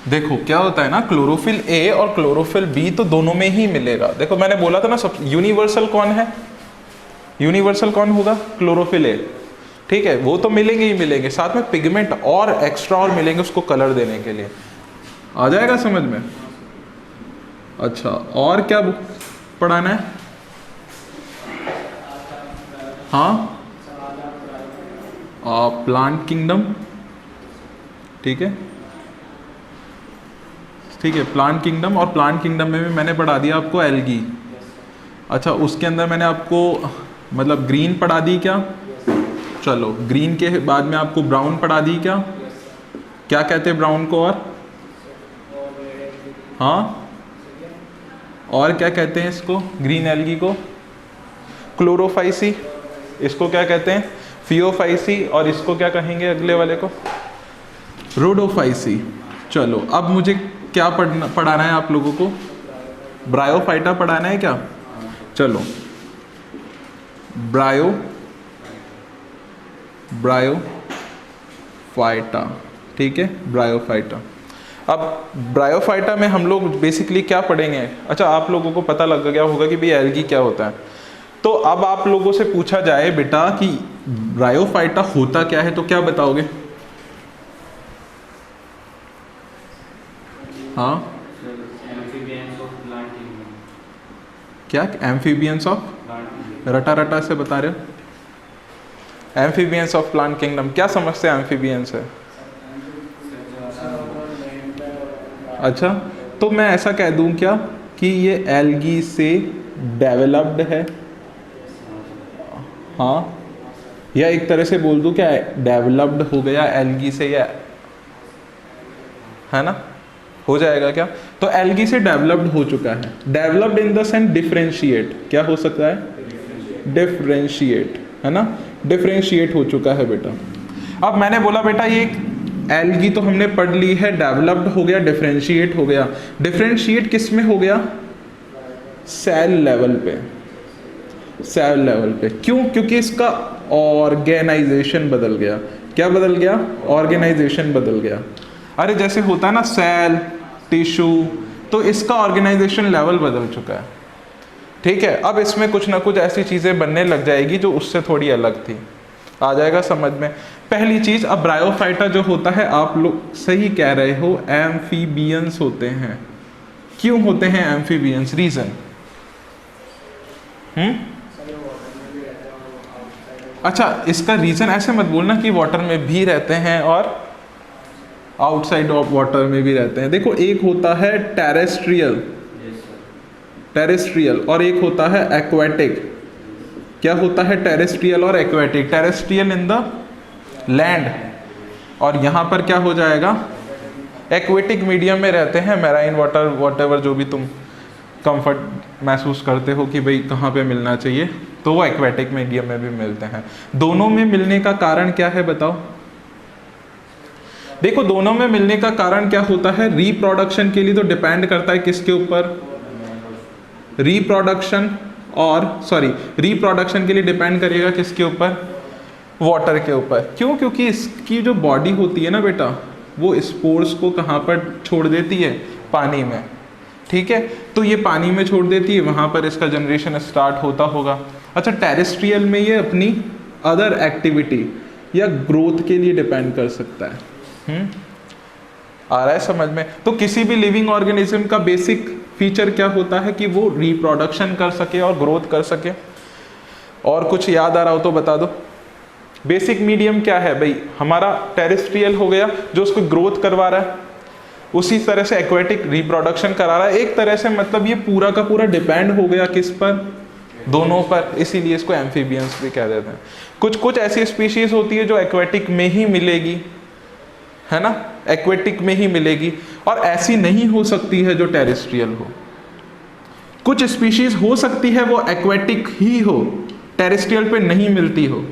देखो क्या होता है ना, क्लोरोफिल ए और क्लोरोफिल बी तो दोनों में ही मिलेगा। देखो मैंने बोला था ना, सब यूनिवर्सल कौन है, यूनिवर्सल कौन होगा, क्लोरोफिल ए, ठीक है, वो तो मिलेंगे ही मिलेंगे, साथ में पिगमेंट और एक्स्ट्रा और मिलेंगे उसको कलर देने के लिए। आ जाएगा समझ में? अच्छा, और क्या पढ़ाना है? हाँ, प्लांट किंगडम, ठीक है, ठीक है, प्लांट किंगडम। और प्लांट किंगडम में भी मैंने पढ़ा दिया आपको एल्गी। अच्छा, उसके अंदर मैंने आपको मतलब ग्रीन पढ़ा दी क्या? चलो, ग्रीन के बाद में आपको ब्राउन पढ़ा दी क्या? क्या कहते हैं ब्राउन को? और हाँ, और क्या कहते हैं इसको, ग्रीन एल्गी को? क्लोरोफाइसी। इसको क्या कहते हैं? फियोफाइसी। और इसको क्या कहेंगे अगले वाले को? रोडोफाइसी। चलो, अब मुझे क्या पढ़ाना है आप लोगों को? ब्रायोफाइटा पढ़ाना है क्या? चलो, ब्रायोफाइटा, ठीक है, ब्रायोफाइटा। अब ब्रायोफाइटा में हम लोग बेसिकली क्या पढ़ेंगे? अच्छा, आप लोगों को पता लग गया होगा कि भाई एल्गी क्या होता है। तो अब आप लोगों से पूछा जाए बेटा कि ब्रायोफाइटा होता क्या है, तो क्या बताओगे? हाँ, क्या? एम्फीबियंस ऑफ, रटा रटा से बता रहे हो? एम्फीबियंस ऑफ प्लांट किंगडम, क्या समझते हैं एम्फीबियंस है? अच्छा, तो मैं ऐसा कह दूं क्या कि ये एल्गी से डेवलप्ड है? हाँ, या एक तरह से बोल दूं क्या डेवलप्ड हो गया एल्गी से, या है ना, हो जाएगा क्या? तो एल्गी से डेवलप्ड हो चुका है। Developed in the sense differentiate, क्या हो सकता है? डिफरेंशिएट, है ना, डिफरेंशिएट हो चुका है बेटा। अब मैंने बोला बेटा ये एल्गी तो हमने पढ़ ली है, डेवलप्ड हो गया, डिफरेंशिएट हो गया। डिफरेंशिएट किस में हो गया? सेल लेवल पे, सेल लेवल पे। क्यों? क्योंकि इसका ऑर्गेनाइजेशन बदल गया। क्या बदल गया? ऑर्गेनाइजेशन बदल गया। अरे जैसे होता है ना सेल, टिश्यू, तो इसका ऑर्गेनाइजेशन लेवल बदल चुका है, ठीक है। अब इसमें कुछ ना कुछ ऐसी चीज़ें बनने लग जाएगी जो उससे थोड़ी अलग थी। आ जाएगा समझ में? पहली चीज़, अब ब्रायोफाइटा जो होता है, आप लोग सही कह रहे हो, एम्फीबियंस होते हैं। क्यों होते हैं एम्फीबियंस? रीज़न? अच्छा, इसका रीज़न ऐसे मत बोलना कि वाटर में भी रहते हैं और आउटसाइड ऑफ वाटर में भी रहते हैं। देखो, एक होता है टेरेस्ट्रियल, टेरेस्ट्रियल, और एक होता है एक्वेटिक। क्या होता है टेरेस्ट्रियल और aquatic? Terrestrial in the land, और यहाँ पर क्या हो जाएगा? एक्वेटिक मीडियम में रहते हैं, मैराइन वाटर, वॉटेवर जो भी तुम कंफर्ट महसूस करते हो कि भाई कहाँ पे मिलना चाहिए, तो वो एक्वेटिक मीडियम में भी मिलते हैं। दोनों में मिलने का कारण क्या है बताओ? देखो, दोनों में मिलने का कारण क्या होता है? रिप्रोडक्शन के लिए तो डिपेंड करता है किसके ऊपर? रिप्रोडक्शन, और सॉरी, रिप्रोडक्शन के लिए डिपेंड करेगा किसके ऊपर? वाटर के ऊपर। क्यों? क्योंकि इसकी जो बॉडी होती है ना बेटा, वो स्पोर्स को कहाँ पर छोड़ देती है? पानी में, ठीक है। तो ये पानी में छोड़ देती है, वहाँ पर इसका जनरेशन स्टार्ट होता होगा। अच्छा, टेरेस्ट्रियल में ये अपनी अदर एक्टिविटी या ग्रोथ के लिए डिपेंड कर सकता है। आ रहा है समझ में? तो किसी भी लिविंग ऑर्गेनिज्म का बेसिक फीचर क्या होता है कि वो रिप्रोडक्शन कर सके और ग्रोथ कर सके। और कुछ याद आ रहा हो तो बता दो। बेसिक मीडियम क्या है भाई? हमारा टेरेस्ट्रियल हो गया जो उसको ग्रोथ करवा रहा है, उसी तरह से एक्वेटिक रिप्रोडक्शन करा रहा है। एक तरह से मतलब ये पूरा का पूरा डिपेंड हो गया किस पर? दोनों पर। इसीलिए इसको एम्फीबियंस भी कह देते हैं। कुछ कुछ ऐसी स्पीशीज होती है जो एक्वेटिक में ही मिलेगी, है ना, एक्वेटिक में ही मिलेगी, और ऐसी नहीं हो सकती है जो टेरेस्ट्रियल हो। कुछ स्पीशीज हो सकती है वो एक्वेटिक ही हो, टेरेस्ट्रियल पे नहीं मिलती हो,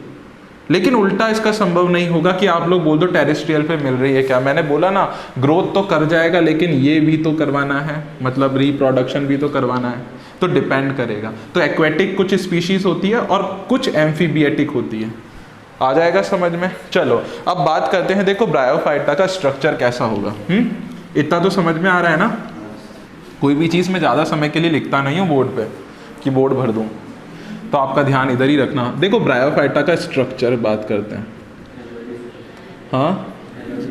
लेकिन उल्टा इसका संभव नहीं होगा कि आप लोग बोल दो टेरेस्ट्रियल पे मिल रही है। क्या मैंने बोला ना, ग्रोथ तो कर जाएगा लेकिन ये भी तो करवाना है, मतलब रिप्रोडक्शन भी तो करवाना है, तो डिपेंड करेगा। तो एक्वेटिक कुछ स्पीशीज होती है और कुछ एम्फीबिएटिक होती है। आ जाएगा समझ में? चलो अब बात करते हैं। देखो ब्रायोफाइटा का स्ट्रक्चर कैसा होगा। इतना तो समझ में आ रहा है ना। कोई भी चीज़ मैं ज़्यादा समय के लिए लिखता नहीं हूँ बोर्ड पे कि बोर्ड भर दूँ, तो आपका ध्यान इधर ही रखना। देखो ब्रायोफाइटा का स्ट्रक्चर बात करते हैं। हाँ,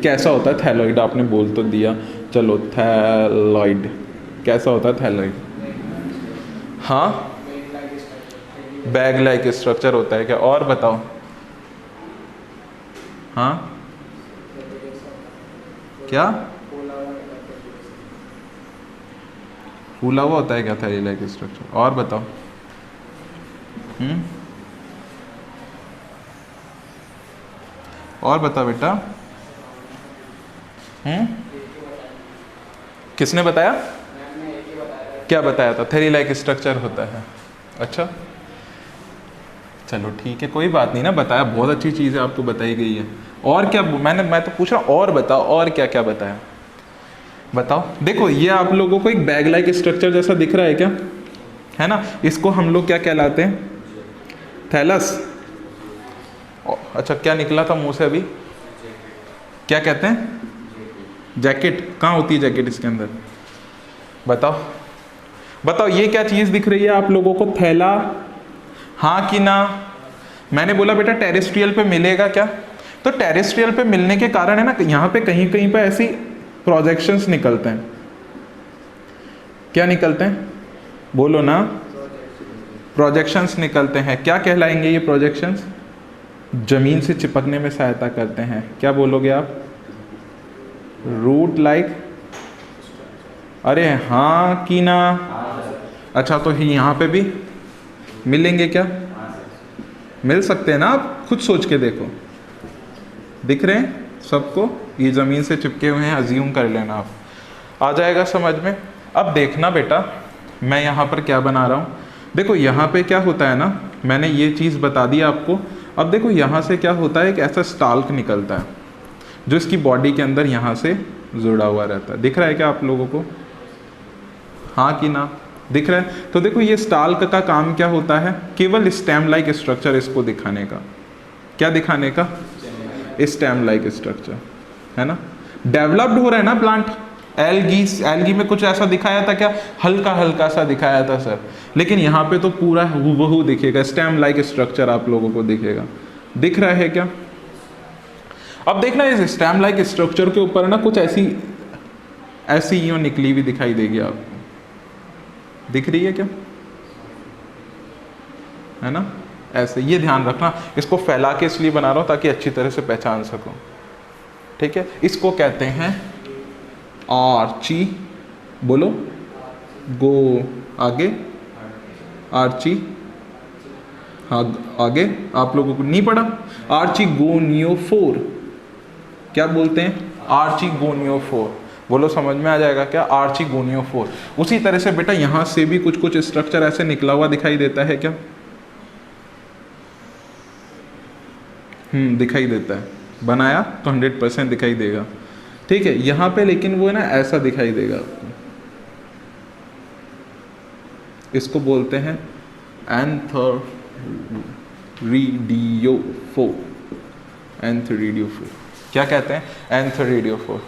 कैसा होता है थैलॉइड, आपने बोल तो दिया, चलो थैलॉइड कैसा होता है थैलॉइड? हाँ, बैग लाइक स्ट्रक्चर होता है क्या? और बताओ। हाँ क्या फूला हुआ होता है क्या थैली लाइक स्ट्रक्चर? और बताओ। और बता बेटा। किसने बताया? क्या बताया था? थैली लाइक स्ट्रक्चर होता है। अच्छा चलो ठीक है, कोई बात नहीं ना, बताया, बहुत अच्छी चीज़ है, आपको बताई गई है। और क्या मैं तो पूछ रहा हूँ, और बताओ और क्या क्या बताया, बताओ। देखो ये आप लोगों को एक बैग लाइक स्ट्रक्चर जैसा दिख रहा है क्या? है ना, इसको हम लोग क्या कहलाते हैं? थैलस। अच्छा क्या निकला था मुंह से अभी? क्या कहते हैं? जैकेट। कहाँ होती है जैकेट इसके अंदर? बताओ बताओ, ये क्या चीज़ दिख रही है आप लोगों को? थैला, हाँ कि ना? मैंने बोला बेटा टेरेस्ट्रियल पे मिलेगा क्या? तो टेरेस्ट्रियल पे मिलने के कारण है ना, यहाँ पे कहीं कहीं पे ऐसी प्रोजेक्शंस निकलते हैं। क्या निकलते हैं? बोलो ना। प्रोजेक्शंस निकलते हैं। क्या कहलाएंगे ये प्रोजेक्शंस? जमीन से चिपकने में सहायता करते हैं। क्या बोलोगे आप? Root like. अरे हाँ कि ना? अच्छा तो यहाँ पे भी मिलेंगे क्या? मिल सकते हैं ना, आप खुद सोच के देखो। दिख रहे हैं सबको? ये ज़मीन से चिपके हुए हैं, अज्यूम कर लेना, आप आ जाएगा समझ में। अब देखना बेटा मैं यहाँ पर क्या बना रहा हूँ। देखो यहाँ पे क्या होता है ना, मैंने ये चीज़ बता दी आपको। अब देखो यहाँ से क्या होता है, एक ऐसा स्टाल्क निकलता है जो इसकी बॉडी के अंदर यहाँ से जुड़ा हुआ रहता है। दिख रहा है क्या आप लोगों को? हाँ कि ना? दिख रहा है। तो देखो ये स्टाल्क का काम क्या होता है? केवल स्टेम लाइक स्ट्रक्चर इसको दिखाने का। क्या दिखाने का? स्टेम लाइक स्ट्रक्चर, है ना। डेवलप्ड हो रहा है ना प्लांट। एल्गी में कुछ ऐसा दिखाया था क्या? हल्का हल्का सा दिखाया था सर, लेकिन यहाँ पे तो पूरा हूबहू दिखेगा, स्टेम लाइक स्ट्रक्चर आप लोगों को दिखेगा। दिख रहा है क्या? अब देखना इस स्टेम लाइक स्ट्रक्चर के ऊपर ना कुछ ऐसी यूं निकली हुई दिखाई देगी आपको। दिख रही है क्या? है ना, ऐसे। ये ध्यान रखना, इसको फैला के इसलिए बना रहा हूं ताकि अच्छी तरह से पहचान सको। ठीक है, इसको कहते हैं आर्ची। बोलो, गो आगे, आर्ची। हाँ आगे, आप लोगों को नहीं पढ़ा? आर्चिगोनियोफोर। क्या बोलते हैं? आर्चिगोनियोफोर। बोलो समझ में आ जाएगा क्या? आर्चिगोनियोफोर। उसी तरह से बेटा यहाँ से भी कुछ कुछ स्ट्रक्चर ऐसे निकला हुआ दिखाई देता है क्या? दिखाई देता है। बनाया तो 100% दिखाई देगा। ठीक है, यहाँ पे लेकिन वो है ना ऐसा दिखाई देगा आपको। इसको बोलते हैं एंथरीडियोफोर। एंथरीडियोफोर क्या कहते हैं? एंथरीडियोफोर।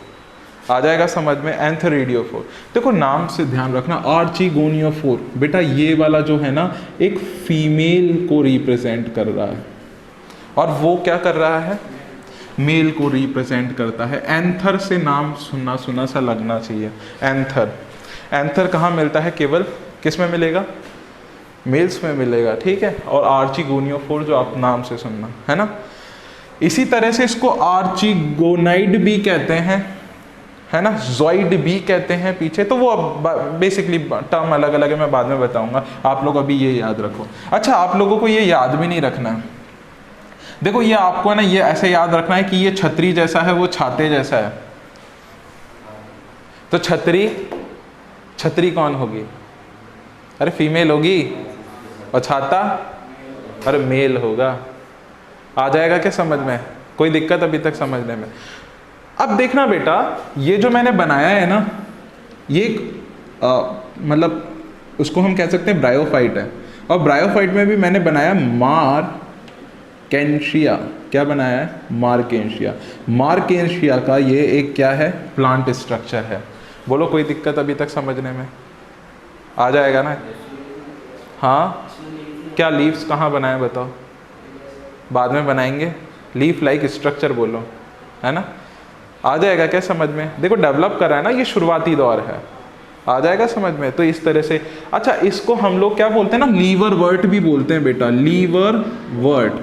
आ जाएगा समझ में? एंथरीडियोफोर। देखो नाम से ध्यान रखना, आर्चिगोनियोफोर। बेटा ये वाला जो है ना एक फीमेल को रिप्रेजेंट कर रहा है, और वो क्या कर रहा है? मेल को रिप्रेजेंट करता है। एंथर से नाम सुना सुना सा लगना चाहिए। एंथर, एंथर कहाँ मिलता है? केवल किस में मिलेगा? मेल्स में मिलेगा। ठीक है, और आर्चिगोनियोफोर जो आप नाम से सुनना, है ना। इसी तरह से इसको आर्चिगोनाइड भी कहते हैं, है ना, जॉइड भी कहते हैं पीछे। तो वो बेसिकली टर्म अलग अलग है, मैं बाद में बताऊंगा। आप लोग अभी ये याद रखो। अच्छा आप लोगों को ये याद भी नहीं रखना है। देखो ये आपको है ना ये ऐसे याद रखना है कि ये छतरी जैसा है, वो छाते जैसा है। तो छतरी, छतरी कौन होगी? अरे फीमेल होगी। और छाता? अरे मेल होगा। आ जाएगा क्या समझ में? कोई दिक्कत अभी तक समझने में? अब देखना बेटा, ये जो मैंने बनाया है ना, ये मतलब उसको हम कह सकते हैं ब्रायोफाइट है। और ब्रायोफाइट में भी मैंने बनाया मार मार्केंशिया, क्या बनाया है? मार्केंशिया। मार्केंशिया का ये एक क्या है? प्लांट स्ट्रक्चर है। बोलो कोई दिक्कत अभी तक समझने में? आ जाएगा ना? हाँ, क्या लीव्स कहाँ बनाए बताओ? बाद में बनाएंगे, लीफ लाइक स्ट्रक्चर बोलो, है ना? आ जाएगा क्या समझ में? देखो डेवलप कर रहा है ना, ये शुरुआती दौर है, आ जाएगा समझ में? तो इस तरह से, अच्छा इसको हम लोग क्या बोलते हैं ना, लीवर वर्ट भी बोलते हैं बेटा, लीवर वर्ट।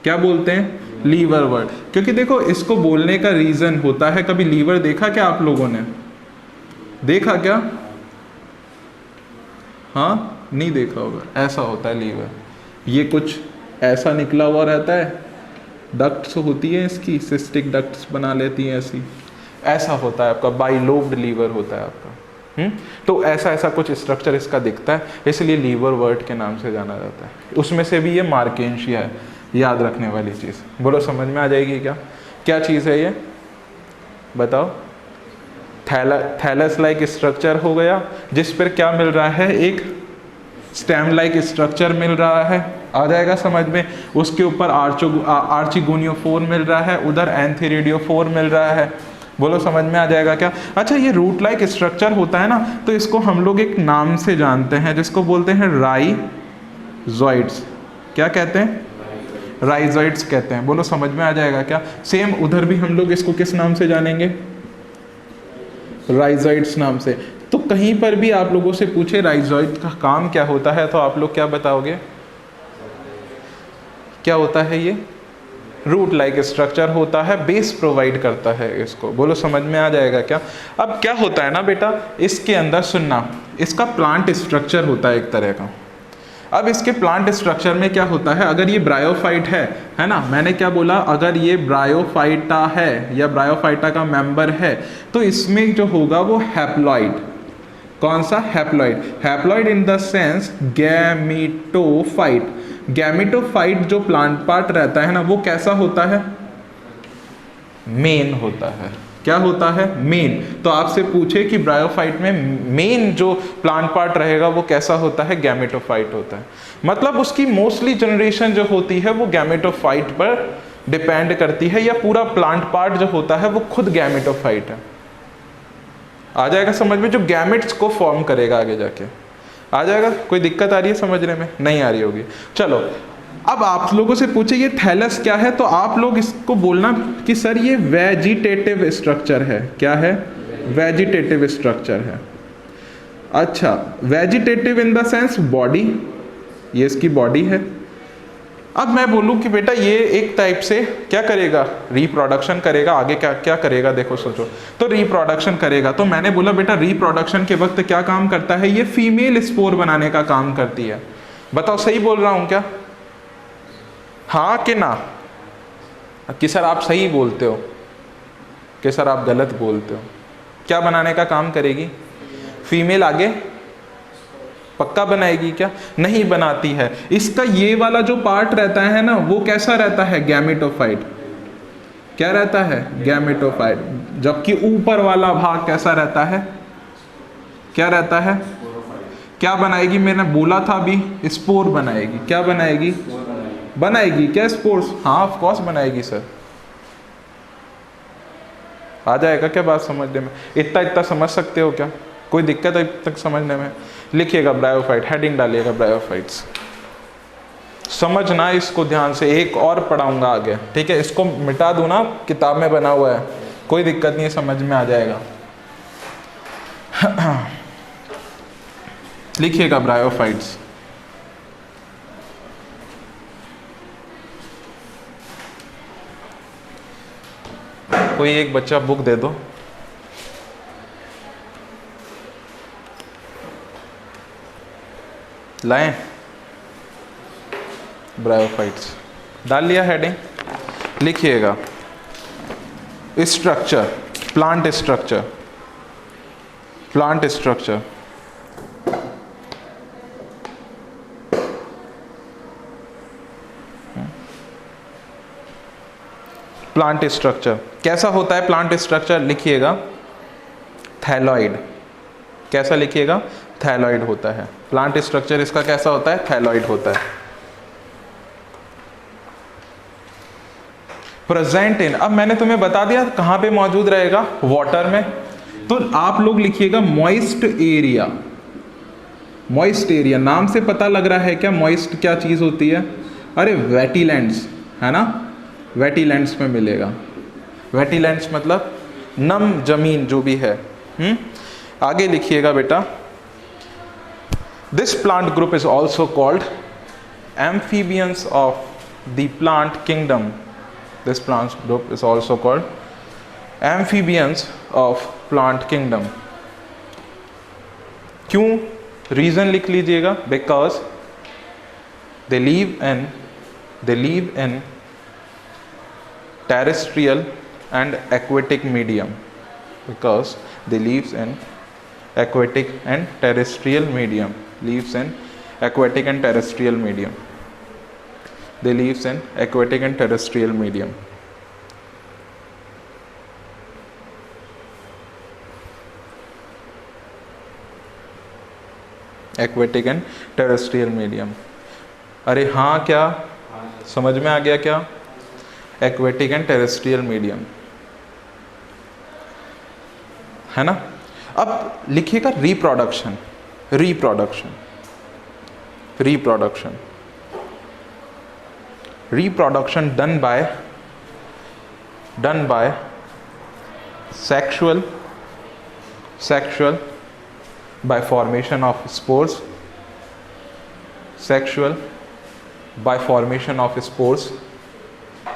क्या बोलते हैं? लीवर वर्ट। क्योंकि देखो इसको बोलने का रीजन होता है, कभी लीवर देखा क्या आप लोगों ने? देखा क्या? हाँ, नहीं देखा होगा। ऐसा होता है लीवर, ये कुछ ऐसा निकला हुआ रहता है, डक्ट्स होती है इसकी, सिस्टिक डक्ट्स बना लेती हैं ऐसी, ऐसा होता है आपका, बाइलोब्ड लीवर होता है आपका। तो ऐसा ऐसा कुछ स्ट्रक्चर इसका दिखता है, इसलिए लीवर वर्ट के नाम से जाना जाता है। उसमें से भी ये मार्केंशिया है, याद रखने वाली चीज़। बोलो समझ में आ जाएगी क्या? क्या चीज़ है ये बताओ? थैलस लाइक स्ट्रक्चर हो गया, जिस पर क्या मिल रहा है? एक स्टेम लाइक स्ट्रक्चर मिल रहा है, आ जाएगा समझ में? उसके ऊपर आर्चिगोनियोफोर मिल रहा है, उधर एंथेरिडियोफोर मिल रहा है। बोलो समझ में आ जाएगा क्या? अच्छा ये रूट लाइक स्ट्रक्चर होता है ना, तो इसको हम लोग एक नाम से जानते हैं जिसको बोलते हैं राइजोइड्स। क्या कहते हैं? राइजोइड्स कहते हैं। बोलो समझ में आ जाएगा क्या? सेम उधर भी हम लोग इसको किस नाम से जानेंगे? राइजोइड्स नाम से। तो कहीं पर भी आप लोगों से पूछे राइजोइड का काम क्या होता है, तो आप लोग क्या बताओगे? क्या होता है ये? रूट लाइक स्ट्रक्चर होता है, बेस प्रोवाइड करता है इसको। बोलो समझ में आ जाएगा क्या? अब क्या होता है ना बेटा, इसके अंदर सुनना, इसका प्लांट स्ट्रक्चर होता है एक तरह का। अब इसके प्लांट स्ट्रक्चर में क्या होता है, अगर ये ब्रायोफाइट है ना, मैंने क्या बोला, अगर ये ब्रायोफाइटा है या ब्रायोफाइटा का मेंबर है, तो इसमें जो होगा वो हैप्लॉइड। कौन सा? Haploid. Haploid in the sense gametophyte. Gametophyte जो प्लांट पार्ट रहता है ना, वो कैसा होता है? मेन होता है। क्या होता है? मेन। तो आपसे पूछे कि ब्रायोफाइट में मेन जो प्लांट पार्ट रहेगा वो कैसा होता है? गैमेटोफाइट होता है। मतलब उसकी मोस्टली जनरेशन जो होती है वो गैमेटोफाइट पर डिपेंड करती है, या पूरा प्लांट पार्ट जो होता है वो खुद गैमेटोफाइट है। आ जाएगा समझ में? जो गैमेट्स को फॉर्म करेगा आगे जाके। आ जाएगा? कोई दिक्कत आ रही है समझने में? नहीं आ रही होगी। चलो अब आप लोगों से पूछे ये थैलस क्या है, तो आप लोग इसको बोलना कि सर ये वेजिटेटिव स्ट्रक्चर है। क्या है? वेजिटेटिव स्ट्रक्चर है। अच्छा, vegetative in the sense body, ये इसकी बॉडी है। अब मैं बोलूं कि बेटा ये एक टाइप से क्या करेगा? रिप्रोडक्शन करेगा। आगे क्या क्या करेगा देखो, सोचो। तो रिप्रोडक्शन करेगा, तो मैंने बोला बेटा रिप्रोडक्शन के वक्त क्या काम करता है? ये फीमेल स्पोर बनाने का काम करती है। बताओ सही बोल रहा हूं क्या? हाँ कि ना? कि सर आप सही बोलते हो, कि सर आप गलत बोलते हो। क्या बनाने का काम करेगी? फीमेल आगे पक्का बनाएगी क्या? नहीं बनाती है। इसका ये वाला जो पार्ट रहता है ना, वो कैसा रहता है? गैमेटोफाइट। क्या रहता है? गैमेटोफाइट। जबकि ऊपर वाला भाग कैसा रहता है? क्या रहता है? क्या बनाएगी? मैंने बोला था अभी, स्पोर बनाएगी। क्या बनाएगी? बनाएगी क्या स्पोर्स? हाँ ऑफ कोर्स बनाएगी सर। आ जाएगा क्या बात समझने में? इतना इतना समझ सकते हो क्या? कोई दिक्कत है तक समझने में? लिखिएगा ब्रायोफाइट, हेडिंग डालिएगा ब्रायोफाइट्स। समझना इसको ध्यान से, एक और पढ़ाऊंगा आगे, ठीक है? इसको मिटा दूं ना, किताब में बना हुआ है, कोई दिक्कत नहीं है, समझ में आ जाएगा। लिखिएगा ब्रायोफाइट्स। कोई एक बच्चा बुक दे दो। लाएं? ब्रायोफाइट्स डाल लिया हेडिंग। लिखिएगा structure, plant structure, plant structure. Plant structure कैसा होता है? प्लांट स्ट्रक्चर लिखिएगा थैलॉइड। कैसा लिखिएगा? थैलॉइड होता है। प्लांट स्ट्रक्चर इसका कैसा होता है? थैलॉइड होता है। प्रेजेंट इन, अब मैंने तुम्हें बता दिया कहाँ पे मौजूद रहेगा, वाटर में। तो आप लोग लिखिएगा मॉइस्ट एरिया। मॉइस्ट एरिया नाम से पता लग रहा है क्या मॉइस्ट क्या चीज़ होती है? अरे वेटीलैंड्स, है ना, वेटीलैंड्स में मिलेगा। वेटीलैंड्स मतलब नम जमीन जो भी है। आगे लिखिएगा बेटा, this plant group is also called amphibians of the plant kingdom. This plant group is also called amphibians of plant kingdom. क्यों? रीजन लिख लीजिएगा, because they live in terrestrial and aquatic medium, because they lives in aquatic and terrestrial medium, lives in aquatic and terrestrial medium, they lives in aquatic and terrestrial medium. aquatic and terrestrial medium। अरे हाँ, क्या समझ में आ गया क्या? Aquatic and terrestrial medium, है ना। अब लिखिएगा reproduction. Reproduction reproduction reproduction done by sexual by formation of spores, sexual by formation of spores,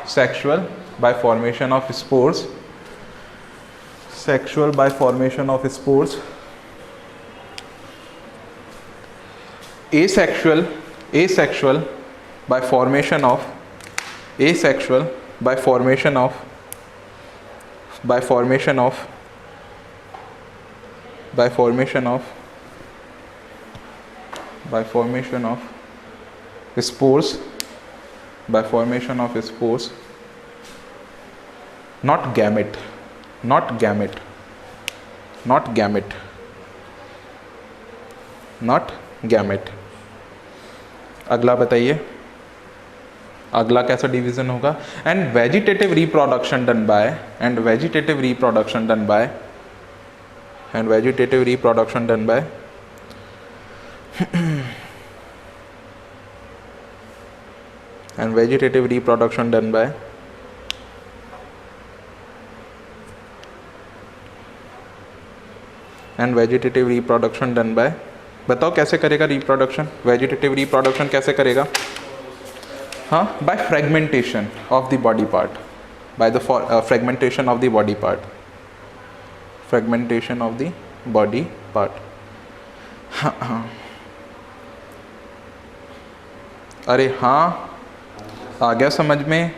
sexual by formation of spores, sexual by formation of spores, asexual by formation of asexual by formation of by formation of by formation of by formation of spores, by formation of spores, not gamete, not gamete, not gamete, not gamete। अगला बताइए, अगला कैसा division होगा? And vegetative reproduction done by, and vegetative reproduction done by, and vegetative reproduction done by and vegetative reproduction done by and vegetative reproduction done by, बताओ कैसे करेगा reproduction? Vegetative reproduction कैसे करेगा? हाँ, by fragmentation of the body part, by the fragmentation of the body part, fragmentation of the body part. हाँ, अरे हाँ, आ गया समझ में?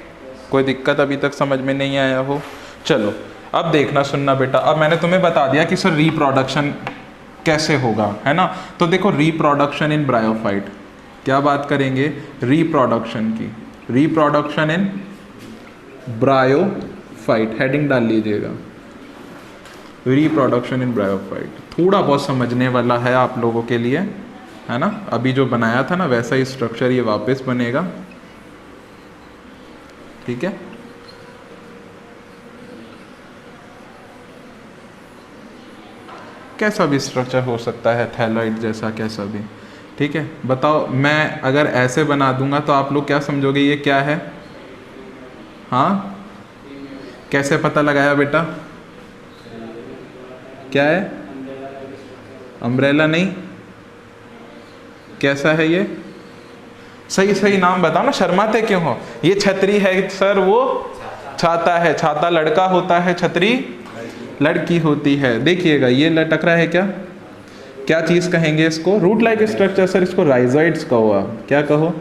कोई दिक्कत अभी तक समझ में नहीं आया हो? चलो अब देखना सुनना बेटा, अब मैंने तुम्हें बता दिया कि सर रिप्रोडक्शन कैसे होगा, है ना। तो देखो रिप्रोडक्शन इन ब्रायोफाइट, क्या बात करेंगे? रिप्रोडक्शन की, रिप्रोडक्शन इन ब्रायोफाइट, हेडिंग डाल लीजिएगा, रिप्रोडक्शन इन ब्रायोफाइट। थोड़ा बहुत समझने वाला है आप लोगों के लिए, है ना। अभी जो बनाया था ना वैसा ही स्ट्रक्चर ये वापस बनेगा, ठीक है। कैसा भी स्ट्रक्चर हो सकता है, थैलॉइड जैसा, कैसा भी, ठीक है। बताओ, मैं अगर ऐसे बना दूंगा तो आप लोग क्या समझोगे ये क्या है? हाँ, कैसे पता लगाया बेटा? क्या है? अम्ब्रेला नहीं, कैसा है ये? सही सही नाम बताओ ना, शर्माते क्यों हो? ये छतरी है सर, वो छाता है। छाता लड़का होता है, छतरी लड़की होती है। देखिएगा ये लटक रहा है, क्या क्या चीज़ कहेंगे इसको? Root like structure. सर इसको राइजोइड्स कहो आप। क्या कहो?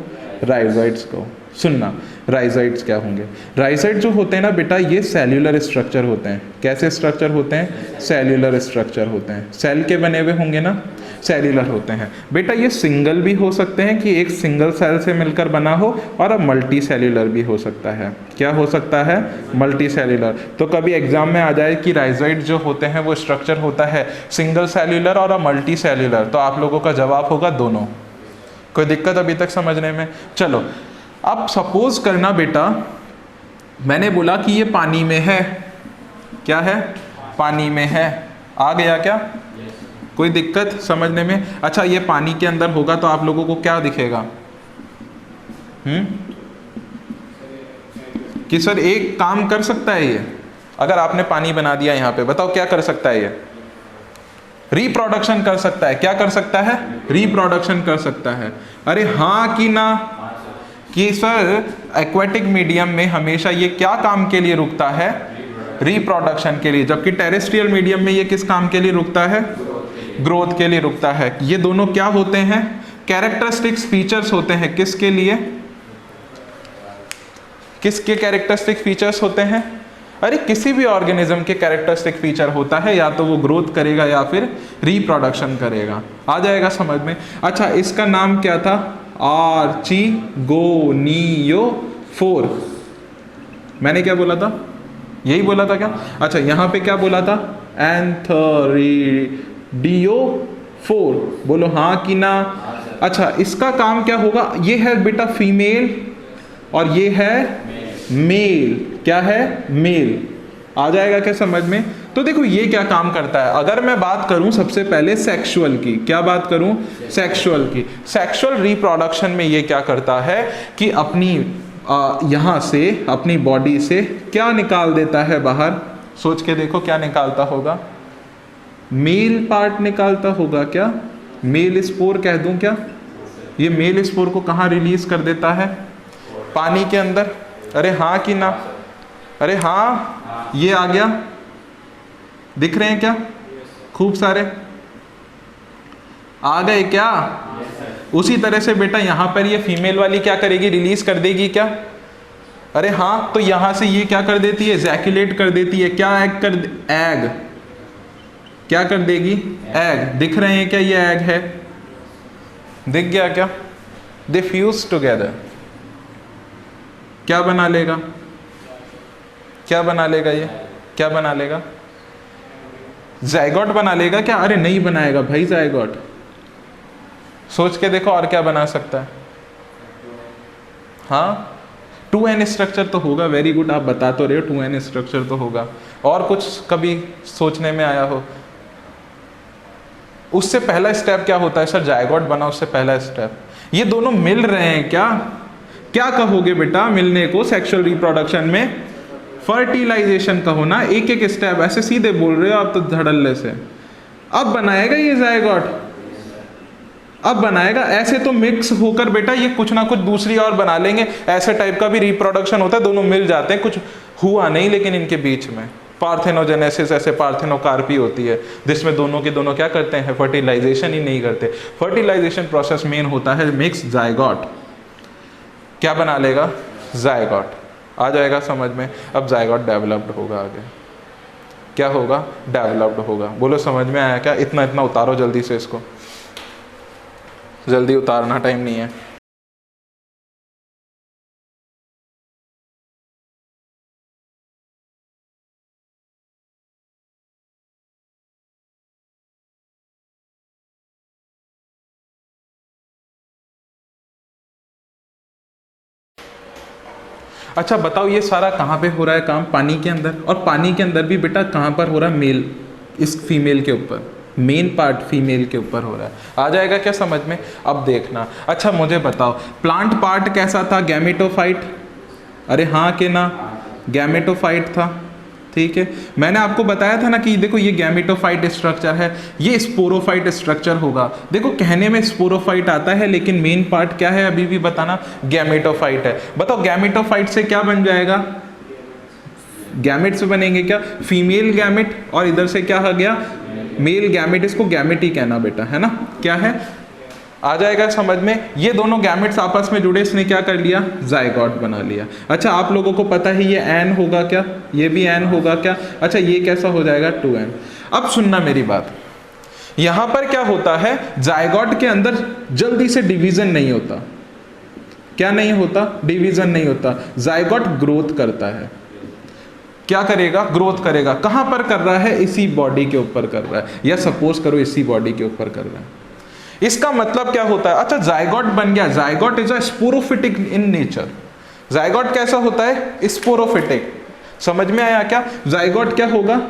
राइजोइड्स कहो। सुनना, राइजोइड्स क्या होंगे? राइजोइड जो होते हैं ना बेटा, ये सेल्यूलर स्ट्रक्चर होते हैं। कैसे स्ट्रक्चर होते हैं? सेल्यूलर स्ट्रक्चर होते हैं। सेल के बने हुए होंगे ना, सेल्यूलर होते हैं बेटा। ये सिंगल भी हो सकते हैं कि एक सिंगल सेल से मिलकर बना हो, और अब मल्टी सेल्यूलर भी हो सकता है। क्या हो सकता है? Multi cellular. तो कभी एग्जाम में आ जाए कि राइजोइड जो होते हैं वो स्ट्रक्चर होता है सिंगल सेल्यूलर और मल्टी सेल्यूलर, तो आप लोगों का जवाब होगा दोनों। कोई दिक्कत अभी तक समझने में? चलो अब सपोज करना बेटा मैंने बोला कि ये पानी में है, क्या है, पानी में है, आ गया क्या? कोई दिक्कत समझने में? अच्छा ये पानी के अंदर होगा तो आप लोगों को क्या दिखेगा? कि सर एक काम कर सकता है ये, अगर आपने पानी बना दिया यहाँ पे, बताओ क्या कर सकता है ये? रिप्रोडक्शन कर सकता है। क्या कर सकता है? रिप्रोडक्शन कर सकता है। अरे हाँ कि ना? कि सर एक्वेटिक मीडियम में हमेशा ये क्या काम के लिए रुकता है? रिप्रोडक्शन के लिए। जबकि टेरेस्ट्रियल मीडियम में ये किस काम के लिए रुकता है? ग्रोथ के लिए रुकता है। ये दोनों क्या होते हैं? कैरेक्टरिस्टिक्स फीचर्स होते हैं। किसके लिए? किसके कैरेक्टरिस्टिक फीचर्स होते हैं? अरे किसी भी ऑर्गेनिज्म के कैरेक्टरिस्टिक फीचर होता है, या तो वो ग्रोथ करेगा या फिर रिप्रोडक्शन करेगा। आ जाएगा समझ में? अच्छा इसका नाम क्या था? आर्चिगोनियोफोर। मैंने क्या बोला था? यही बोला था क्या? अच्छा यहाँ पे क्या बोला था? एंथरीडियोफोर। बोलो हाँ कि ना? अच्छा इसका काम क्या होगा? ये है बेटा फीमेल और ये है मेल। क्या है? मेल। आ जाएगा क्या समझ में? तो देखो ये क्या काम करता है। अगर मैं बात करूं सबसे पहले सेक्सुअल की, क्या बात करूं? सेक्सुअल की। सेक्सुअल रिप्रोडक्शन में ये क्या करता है कि अपनी यहाँ से, अपनी बॉडी से क्या निकाल देता है बाहर? सोच के देखो क्या निकालता होगा? मेल पार्ट निकालता होगा क्या? मेल स्पोर कह दूं क्या? ये मेल स्पोर को कहाँ रिलीज कर देता है? पानी के अंदर। अरे हाँ कि ना? अरे हाँ, ये आ गया। दिख रहे हैं क्या? खूब सारे आ गए क्या? उसी तरह से बेटा यहाँ पर ये फीमेल वाली क्या करेगी? रिलीज कर देगी क्या? अरे हाँ, तो यहाँ से ये क्या कर देती है? जैक्यूलेट कर देती है। क्या एग कर? एग क्या कर देगी? एग। दिख रहे हैं क्या? ये एग है, दिख गया क्या? दे फ्यूज टुगेदर। क्या बना लेगा? क्या बना लेगा? ये क्या बना लेगा? जाइगोट बना लेगा क्या? अरे नहीं बनाएगा भाई जाइगोट। सोच के देखो और क्या बना सकता है? हाँ 2n स्ट्रक्चर तो होगा। वेरी गुड, आप बता तो रहे हो 2n स्ट्रक्चर तो होगा। और कुछ कभी सोचने में आया हो? उससे पहला स्टेप क्या होता है? सर जाइगोट बना, उससे पहला स्टेप। ये दोनों मिल रहे हैं क्या? क्या कहोगे बेटा मिलने को सेक्सुअल रिप्रोडक्शन में? फर्टिलाइजेशन कहो ना। एक एक स्टेप ऐसे सीधे बोल रहे हो आप तो धड़ल्ले से। अब बनाएगा ये जाइगोट, अब बनाएगा। ऐसे तो मिक्स होकर बेटा ये कुछ ना कुछ दूसरी और बना लेंगे। ऐसे टाइप का भी रिप्रोडक्शन होता है, दोनों मिल जाते हैं। कुछ हुआ नहीं लेकिन इनके बीच में पार्थेनोजेनेसिस, ऐसे पार्थेनोकार्पी होती है जिसमें दोनों के दोनों क्या करते हैं? फर्टिलाइजेशन ही नहीं करते। फर्टिलाइजेशन प्रोसेस मेन होता है मिक्स जाइगोट। क्या बना लेगा? जाइगोट। आ जाएगा समझ में? अब जाइगोट डेवलप्ड होगा आगे। क्या होगा? डेवलप्ड होगा। बोलो समझ में आया क्या? इतना इतना उतारो जल्दी से, इसको जल्दी उतारना, टाइम नहीं है। अच्छा बताओ ये सारा कहाँ पे हो रहा है काम? पानी के अंदर। और पानी के अंदर भी बेटा कहाँ पर हो रहा है? मेल इस फीमेल के ऊपर, मेन पार्ट फीमेल के ऊपर हो रहा है। आ जाएगा क्या समझ में? अब देखना। अच्छा मुझे बताओ प्लांट पार्ट कैसा था? गैमेटोफाइट। अरे हाँ कि ना? गैमेटोफाइट था, ठीक है। मैंने आपको बताया था ना कि देखो ये गैमेटोफाइट स्ट्रक्चर है, ये स्पोरोफाइट स्ट्रक्चर होगा। देखो कहने में स्पोरोफाइट आता है लेकिन मेन पार्ट क्या है अभी भी बताना? गैमेटोफाइट है। बताओ गैमेटोफाइट से क्या बन जाएगा? गैमेट से बनेंगे क्या? फीमेल गैमेट, और इधर से क्या आ गया? Male gamete. इसको गैमेट ही कहना बेटा, है ना? क्या है? आ जाएगा समझ में? ये दोनों गैमेट्स आपस में जुड़े, इसने क्या कर लिया? जाइगोट बना लिया। अच्छा आप लोगों को पता है ये एन होगा क्या? ये भी एन होगा क्या? अच्छा ये कैसा हो जाएगा? 2n। अब सुनना मेरी बात, यहां पर क्या होता है? जाइगोट के अंदर जल्दी से डिवीजन नहीं होता। क्या नहीं होता? डिवीजन नहीं होता। जाइगोट ग्रोथ करता है। क्या करेगा? ग्रोथ करेगा। कहां पर कर रहा है? इसी बॉडी के ऊपर कर रहा है, या सपोज करो इसी बॉडी के ऊपर कर रहा है। इसका मतलब क्या होता है? अच्छा जाइगोट बन गया। Zygote is a sporophytic in nature. Zygote कैसा होता है? स्पोरोफिटिक। समझ में आया क्या? जाइगोट क्या होगा?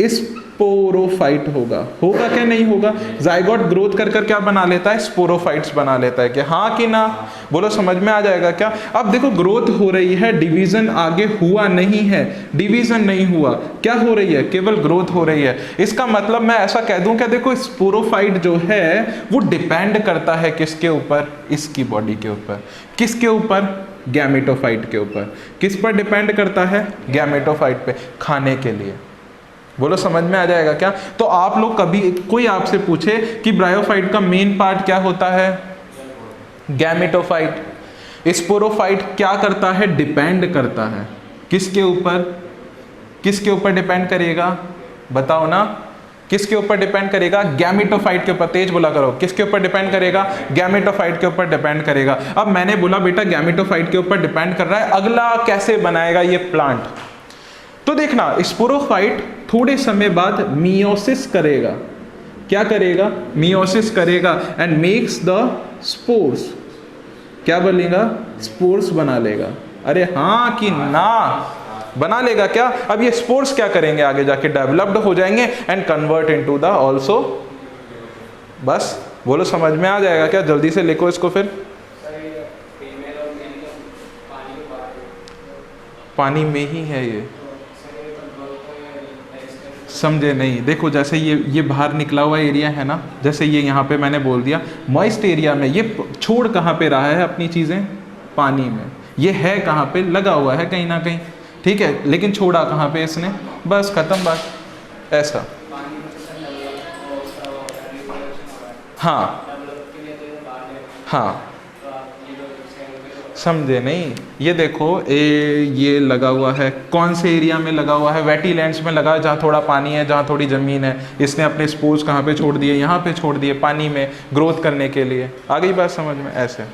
स्पोरोफाइट होगा। होगा क्या नहीं होगा? जाइगोट ग्रोथ कर कर क्या बना लेता है? स्पोरोफाइट्स बना लेता है। कि हाँ कि ना? बोलो समझ में आ जाएगा क्या? अब देखो ग्रोथ हो रही है, डिवीजन आगे हुआ नहीं है, डिवीजन नहीं हुआ, क्या हो रही है? केवल ग्रोथ हो रही है। इसका मतलब मैं ऐसा कह दूं क्या, देखो स्पोरोफाइट जो है वो डिपेंड करता है किसके ऊपर? इसकी बॉडी के ऊपर। किसके ऊपर? गैमेटोफाइट के ऊपर। किस पर डिपेंड करता है? गैमेटोफाइट पे, खाने के लिए। बोलो समझ में आ जाएगा क्या? तो आप लोग कभी कोई आपसे पूछे कि ब्रायोफाइट का मेन पार्ट क्या होता है? गैमेटोफाइट। स्पोरोफाइट क्या करता है? डिपेंड करता है किसके ऊपर? किसके ऊपर डिपेंड करेगा? बताओ ना, किसके ऊपर डिपेंड करेगा? गैमेटोफाइट के ऊपर। तेज बोला करो, किसके ऊपर डिपेंड करेगा? गैमेटोफाइट के ऊपर डिपेंड करेगा। अब मैंने बोला बेटा गैमेटोफाइट के ऊपर डिपेंड कर रहा है, अगला कैसे बनाएगा ये प्लांट? तो देखना, स्पोरोफाइट थोड़े समय बाद मियोसिस करेगा। क्या करेगा? मियोसिस करेगा एंड मेक्स द स्पोर्स। क्या बनेगा? स्पोर्स बना लेगा। अरे हाँ कि ना? बना लेगा क्या? अब ये स्पोर्स क्या करेंगे? आगे जाके डेवलप्ड हो जाएंगे and convert into the also. बस बोलो समझ में आ जाएगा क्या? जल्दी से लिखो इसको फिर। पानी में ही है ये, समझे नहीं? देखो जैसे ये बाहर निकला हुआ एरिया है ना, जैसे ये यहाँ पे मैंने बोल दिया मॉइस्ट एरिया में, ये छोड़ कहाँ पे रहा है अपनी चीज़ें? पानी में। ये है कहाँ पे? लगा हुआ है कहीं ना कहीं, ठीक है, लेकिन छोड़ा कहाँ पे इसने? बस खत्म बात। ऐसा हाँ हाँ, समझे नहीं? ये देखो ये लगा हुआ है, कौन से एरिया में लगा हुआ है? वेटीलैंड्स में लगा है, जहाँ थोड़ा पानी है, जहाँ थोड़ी ज़मीन है। इसने अपने स्पोर्स कहाँ पे छोड़ दिए? यहाँ पे छोड़ दिए, पानी में, ग्रोथ करने के लिए। आ गई बात समझ में? ऐसे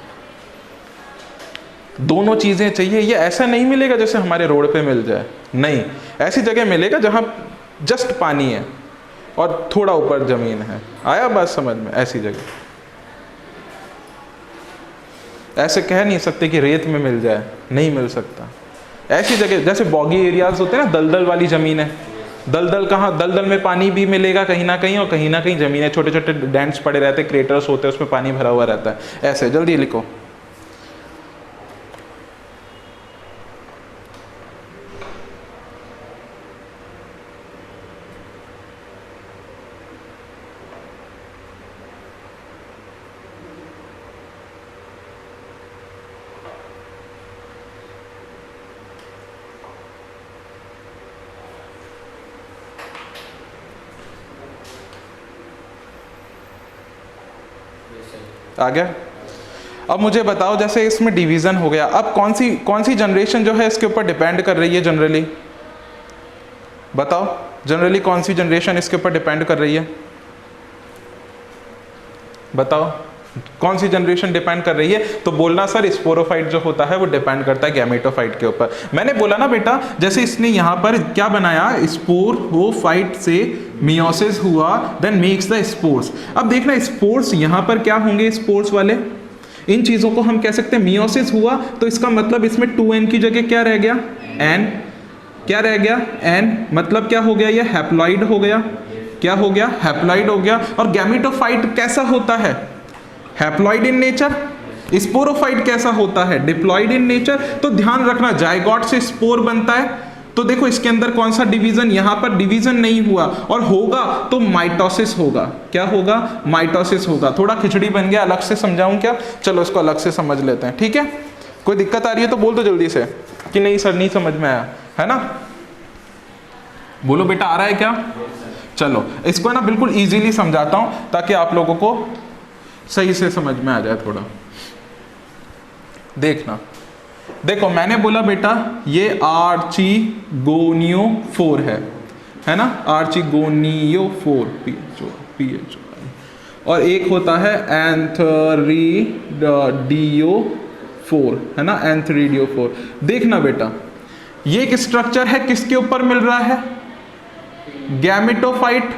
दोनों चीज़ें चाहिए। ये ऐसा नहीं मिलेगा जैसे हमारे रोड पे मिल जाए, नहीं, ऐसी जगह मिलेगा जहाँ जस्ट पानी है और थोड़ा ऊपर ज़मीन है। आया बात समझ में? ऐसी जगह। ऐसे कह नहीं सकते कि रेत में मिल जाए, नहीं मिल सकता। ऐसी जगह जैसे बॉगी एरियाज होते हैं ना, दलदल वाली ज़मीन है। दलदल कहाँ? दलदल में पानी भी मिलेगा कहीं ना कहीं ज़मीन है, छोटे छोटे डेंट्स पड़े रहते हैं, क्रेटर्स होते हैं, उसमें पानी भरा हुआ रहता है। ऐसे जल्दी लिखो। आ गया? अब मुझे बताओ, जैसे इसमें डिवीजन हो गया, अब कौन सी जनरेशन जो है इसके ऊपर डिपेंड कर रही है जनरली? बताओ जनरली कौन सी जनरेशन इसके ऊपर डिपेंड कर रही है? बताओ कौन सी जनरेशन डिपेंड कर रही है? तो बोलना सर स्पोरोफाइट जो होता है वो डिपेंड करता है गैमेटोफाइट के ऊपर। मैंने बोला ना बेटा, जैसे इसने यहाँ पर क्या बनाया? स्पोरोफाइट से मियोसिस हुआ, देन मेक्स द स्पोर्स। अब देखना स्पोर्स यहाँ पर क्या होंगे? स्पोर्स वाले इन चीजों को हम कह सकते हैं मियोसिस हुआ, तो इसका मतलब इसमें 2n की जगह क्या रह गया? n। क्या रह गया? n। मतलब क्या हो गया? ये हैप्लॉइड हो गया। क्या हो गया? हैप्लॉइड हो गया। और गैमेटोफाइट कैसा होता है? Haploid in nature. स्पोरोफाइट कैसा होता है? Diploid in nature. तो ध्यान रखना, जाइगोट से स्पोर बनता है, तो देखो इसके अंदर कौन सा डिवीजन? यहां पर डिवीजन नहीं हुआ, और होगा तो माइटोसिस होगा। क्या होगा? माइटोसिस होगा। थोड़ा खिचड़ी बन गया, अलग से समझाऊं क्या? चलो इसको अलग से समझ लेते हैं, ठीक है? कोई दिक्कत आ रही है तो बोल दो जल्दी से कि नहीं सर नहीं समझ में आया, है ना? बोलो बेटा आ रहा है क्या? चलो इसको ना बिल्कुल इजीली समझाता हूं ताकि आप लोगों को सही से समझ में आ जाए थोड़ा। देखना, देखो मैंने बोला बेटा ये आर्चिगोनियोफोर है ना? आर्चिगोनियोफोर PH, और एक होता है एंथरीडियोफोर, है ना? एंथरीडियोफोर। देखना बेटा, ये एक स्ट्रक्चर है, किसके ऊपर मिल रहा है? गैमेटोफाइट,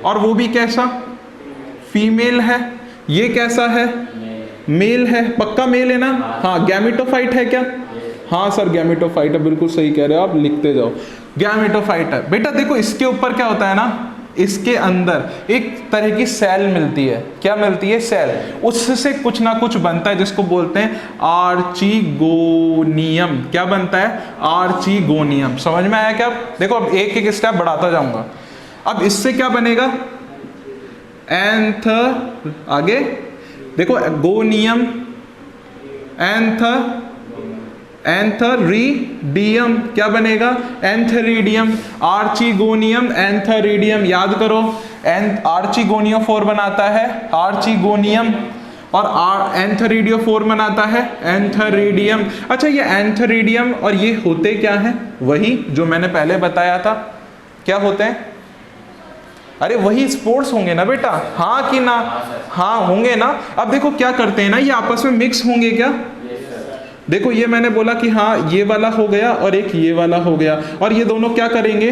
और वो भी कैसा? फीमेल है। ये कैसा है? मेल है। पक्का मेल है ना? हाँ, गैमेटोफाइट है क्या? हाँ सर गैमेटोफाइट है, बिल्कुल सही कह रहे हो आप, लिखते जाओ। गैमेटोफाइट है बेटा। देखो इसके ऊपर क्या होता है ना, इसके अंदर एक तरह की सेल मिलती है। क्या मिलती है? सेल। उससे कुछ ना कुछ बनता है जिसको बोलते हैं आर्चिगोनियम। क्या बनता है? आर्चिगोनियम। समझ में आया क्या? देखो अब एक एक स्टेप बढ़ाता जाऊंगा। अब इससे क्या बनेगा? आगे देखो, गोनियम, एंथरीडियम। क्या बनेगा? एंथरीडियम। Archegonium, antheridium. याद करो, आर्चिगोनियोफोर बनाता है आर्चिगोनियम, और एंथरीडियोफोर बनाता है एंथरीडियम। अच्छा, ये एंथरीडियम और ये होते क्या है? वही जो मैंने पहले बताया था। क्या होते हैं? अरे वही स्पोर्स होंगे ना बेटा, हाँ कि ना? हाँ होंगे ना। अब देखो क्या करते हैं ना, ये आपस में मिक्स होंगे क्या? देखो ये मैंने बोला कि हाँ ये वाला हो गया और एक ये वाला हो गया, और ये दोनों क्या करेंगे?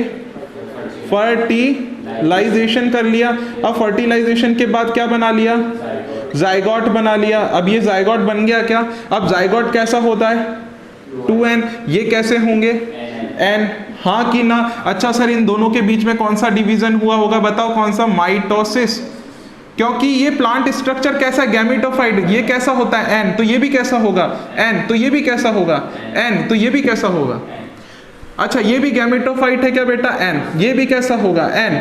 फर्टिलाइजेशन कर लिया। अब फर्टिलाइजेशन के बाद क्या बना लिया? जाइगोट बना लिया। अब ये जाइगोट बन गया क्या? अब जाइगोट कैसा होता है? 2n। ये कैसे होंगे? n। हाँ कि ना? अच्छा सर इन दोनों के बीच में कौन सा डिवीजन हुआ होगा? बताओ कौन सा? माइटोसिस। क्योंकि ये प्लांट स्ट्रक्चर कैसा है? गैमेटोफाइट। ये कैसा होता है? n। तो ये भी कैसा होगा? n। तो ये भी कैसा होगा? n। तो ये भी कैसा होगा? अच्छा ये भी गैमेटोफाइट है क्या बेटा? n। ये भी कैसा होगा? n।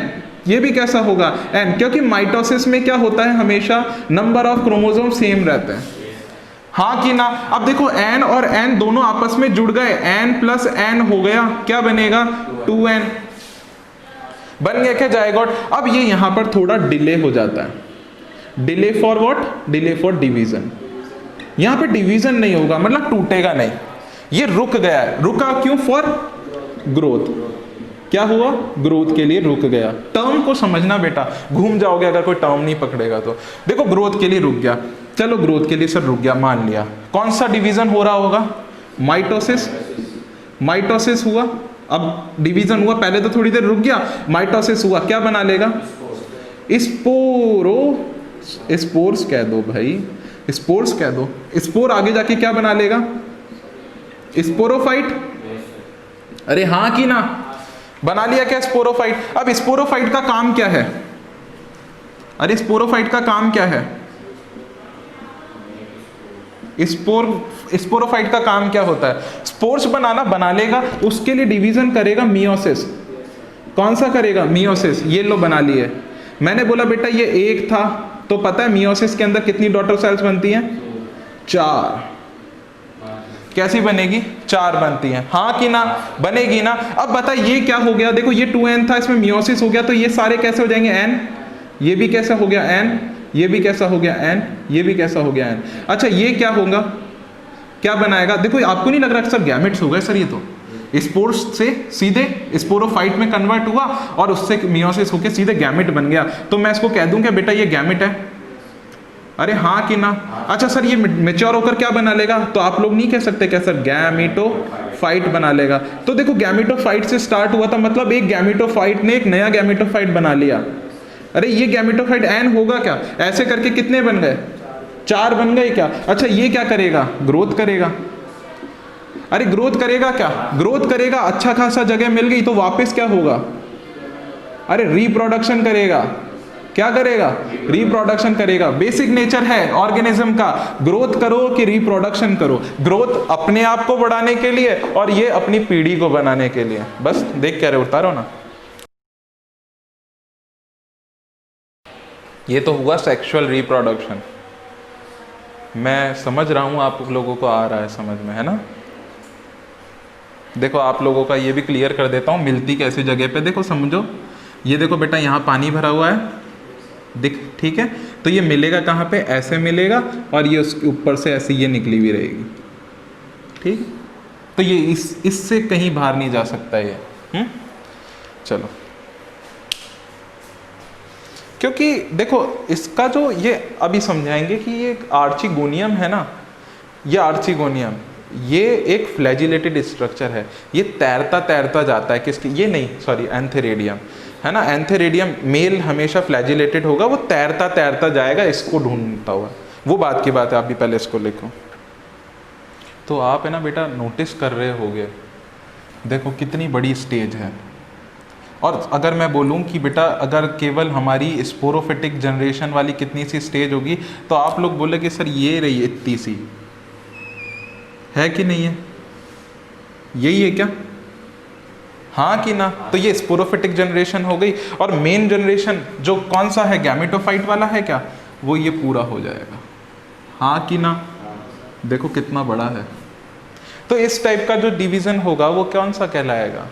ये भी कैसा होगा? n। क्योंकि माइटोसिस में क्या होता है? हमेशा नंबर ऑफ क्रोमोसोम सेम रहते हैं। हाँ कि ना? अब देखो n और n दोनों आपस में जुड़ गए, n प्लस n हो गया। क्या बनेगा? 2n। बन गया क्या जाइगोट? अब ये यहां पर थोड़ा डिले हो जाता है। Delay for what? Delay for division. यहां पे डिवीजन नहीं होगा, मतलब टूटेगा नहीं, ये रुक गया है। रुका क्यों? For growth. क्या हुआ? ग्रोथ के लिए रुक गया। टर्म को समझना बेटा, घूम जाओगे अगर कोई टर्म नहीं पकड़ेगा तो। देखो ग्रोथ के लिए रुक गया, चलो ग्रोथ के लिए सर रुक गया, मान लिया। कौन सा डिवीजन हो रहा होगा? माइटोसिस। माइटोसिस हुआ, अब डिवीजन हुआ, पहले तो थोड़ी देर रुक गया, माइटोसिस हुआ, क्या बना लेगा? स्पोर्स कह दो भाई, स्पोर्स कह दो। स्पोर आगे जाके क्या बना लेगा? स्पोरोफाइट। अरे हाँ कि ना? बना लिया क्या स्पोरोफाइट? अब स्पोरोफाइट का काम क्या है? अरे स्पोरोफाइट का काम क्या है? स्पोरोफाइट का काम क्या होता है? स्पोर्स बना लेगा, उसके लिए डिवीजन करेगा मियोसिस। कौन सा करेगा? मियोसिस। ये लो बना लिए। मैंने बोला बेटा ये एक था, तो पता है मियोसिस के अंदर कितनी डॉटर सेल्स बनती हैं? 4। कैसी बनेगी? 4 बनती हैं। हाँ कि ना? बनेगी ना। अब बता ये क्या हो गया? देखो ये 2n था, इसमें मियोसिस हो गया, तो ये सारे कैसे हो जाएंगे? n। ये भी कैसा हो गया? n। ये भी कैसा हो गया? n। ये भी कैसा हो गया? n। अच्छा ये क्या होगा? क्या बनाएगा? देखो आपको नहीं लग रहा सर गैमेट्स हो गए? सर ये तो स्पोर्स से सीधे स्पोरोफाइट में कन्वर्ट हुआ और उससे मियोसिस होकर सीधे गैमेट बन गया, तो मैं इसको कह दूं क्या बेटा ये गैमेट है? अरे हाँ कि ना? अच्छा सर ये मैच्योर होकर क्या बना लेगा? तो आप लोग नहीं कह सकते क्या सर? गैमेटोफाइट बना लेगा। तो देखो गैमेटोफाइट से स्टार्ट हुआ था, मतलब एक गैमेटोफाइट ने एक नया गैमेटोफाइट बना लिया। अरे ये गैमेटोफाइट n होगा क्या? ऐसे करके कितने बन गए? 4 बन गए क्या? अच्छा ये क्या करेगा? ग्रोथ करेगा। अरे ग्रोथ करेगा क्या? ग्रोथ करेगा, अच्छा खासा जगह मिल गई तो वापस क्या होगा? अरे रिप्रोडक्शन करेगा। क्या करेगा? रिप्रोडक्शन करेगा। बेसिक नेचर है ऑर्गेनिज्म का, ग्रोथ करो कि रिप्रोडक्शन करो। ग्रोथ अपने आप को बढ़ाने के लिए और ये अपनी पीढ़ी को बनाने के लिए। बस देख कह रहे उतारो ना। ये तो हुआ सेक्सुअल रिप्रोडक्शन। मैं समझ रहा हूं आप लोगों को आ रहा है समझ में, है ना? देखो आप लोगों का ये भी क्लियर कर देता हूँ, मिलती कैसी जगह पे। देखो समझो, ये देखो बेटा यहाँ पानी भरा हुआ है, दिख ठीक है? तो ये मिलेगा कहाँ पे? ऐसे मिलेगा, और ये उसके ऊपर से ऐसे ये निकली हुई रहेगी, ठीक? तो ये इससे कहीं बाहर नहीं जा सकता ये। चलो, क्योंकि देखो इसका जो ये अभी समझाएंगे कि ये आर्चिगोनियम है ना, ये आर्चिगोनियम ये एक फ्लैजिलेटेड स्ट्रक्चर है। ये तैरता तैरता जाता है किसकी? ये नहीं, सॉरी, एंथेरेडियम है ना। एंथेरेडियम मेल हमेशा फ्लैजिलेटेड होगा, वो तैरता तैरता जाएगा इसको ढूंढता हुआ। वो बात की बात है, आप भी पहले इसको लिखो। तो आप है ना बेटा नोटिस कर रहे होगे, देखो कितनी बड़ी स्टेज है। और अगर मैं बोलूं कि बेटा अगर केवल हमारी स्पोरोफिटिक जनरेशन वाली कितनी सी स्टेज होगी, तो आप लोग बोले कि सर ये रही इतनी सी, है कि नहीं है, यही है क्या, हाँ कि ना। तो ये स्पोरोफिटिक जनरेशन हो गई। और मेन जनरेशन जो कौन सा है, गैमेटोफाइट वाला है क्या, वो ये पूरा हो जाएगा, हाँ कि ना। देखो कितना बड़ा है। तो इस टाइप का जो डिवीजन होगा वो कौन सा कहलाएगा,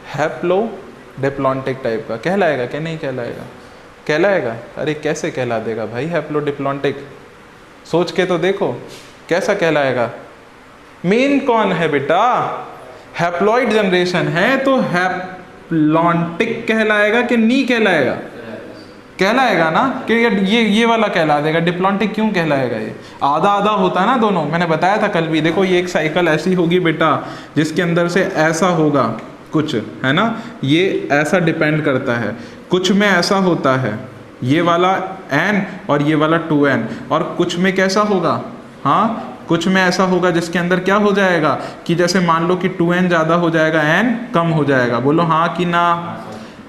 हैप्लोडिप्लॉन्टिक टाइप का कहलाएगा कि नहीं कहलाएगा, कहलाएगा। अरे कैसे कहला देगा भाई हैप्लोडिप्लॉन्टिक, सोच के तो देखो कैसा कहलाएगा। मेन कौन है बेटा, हैप्लॉइड जनरेशन है, तो हैप्लॉन्टिक कहलाएगा कि नहीं कहलाएगा, कहलाएगा ना, कि ये वाला कहला देगा। डिप्लॉन्टिक क्यों कहलाएगा, ये आधा आधा होता है ना दोनों, मैंने बताया था कल भी। देखो ये एक साइकिल ऐसी होगी बेटा जिसके अंदर से ऐसा होगा कुछ, है ना, ये ऐसा डिपेंड करता है, कुछ में ऐसा होता है ये वाला n और ये वाला 2n, और कुछ में कैसा होगा, हाँ कुछ में ऐसा होगा जिसके अंदर क्या हो जाएगा कि जैसे मान लो कि 2n ज़्यादा हो जाएगा, n कम हो जाएगा, बोलो हाँ कि ना,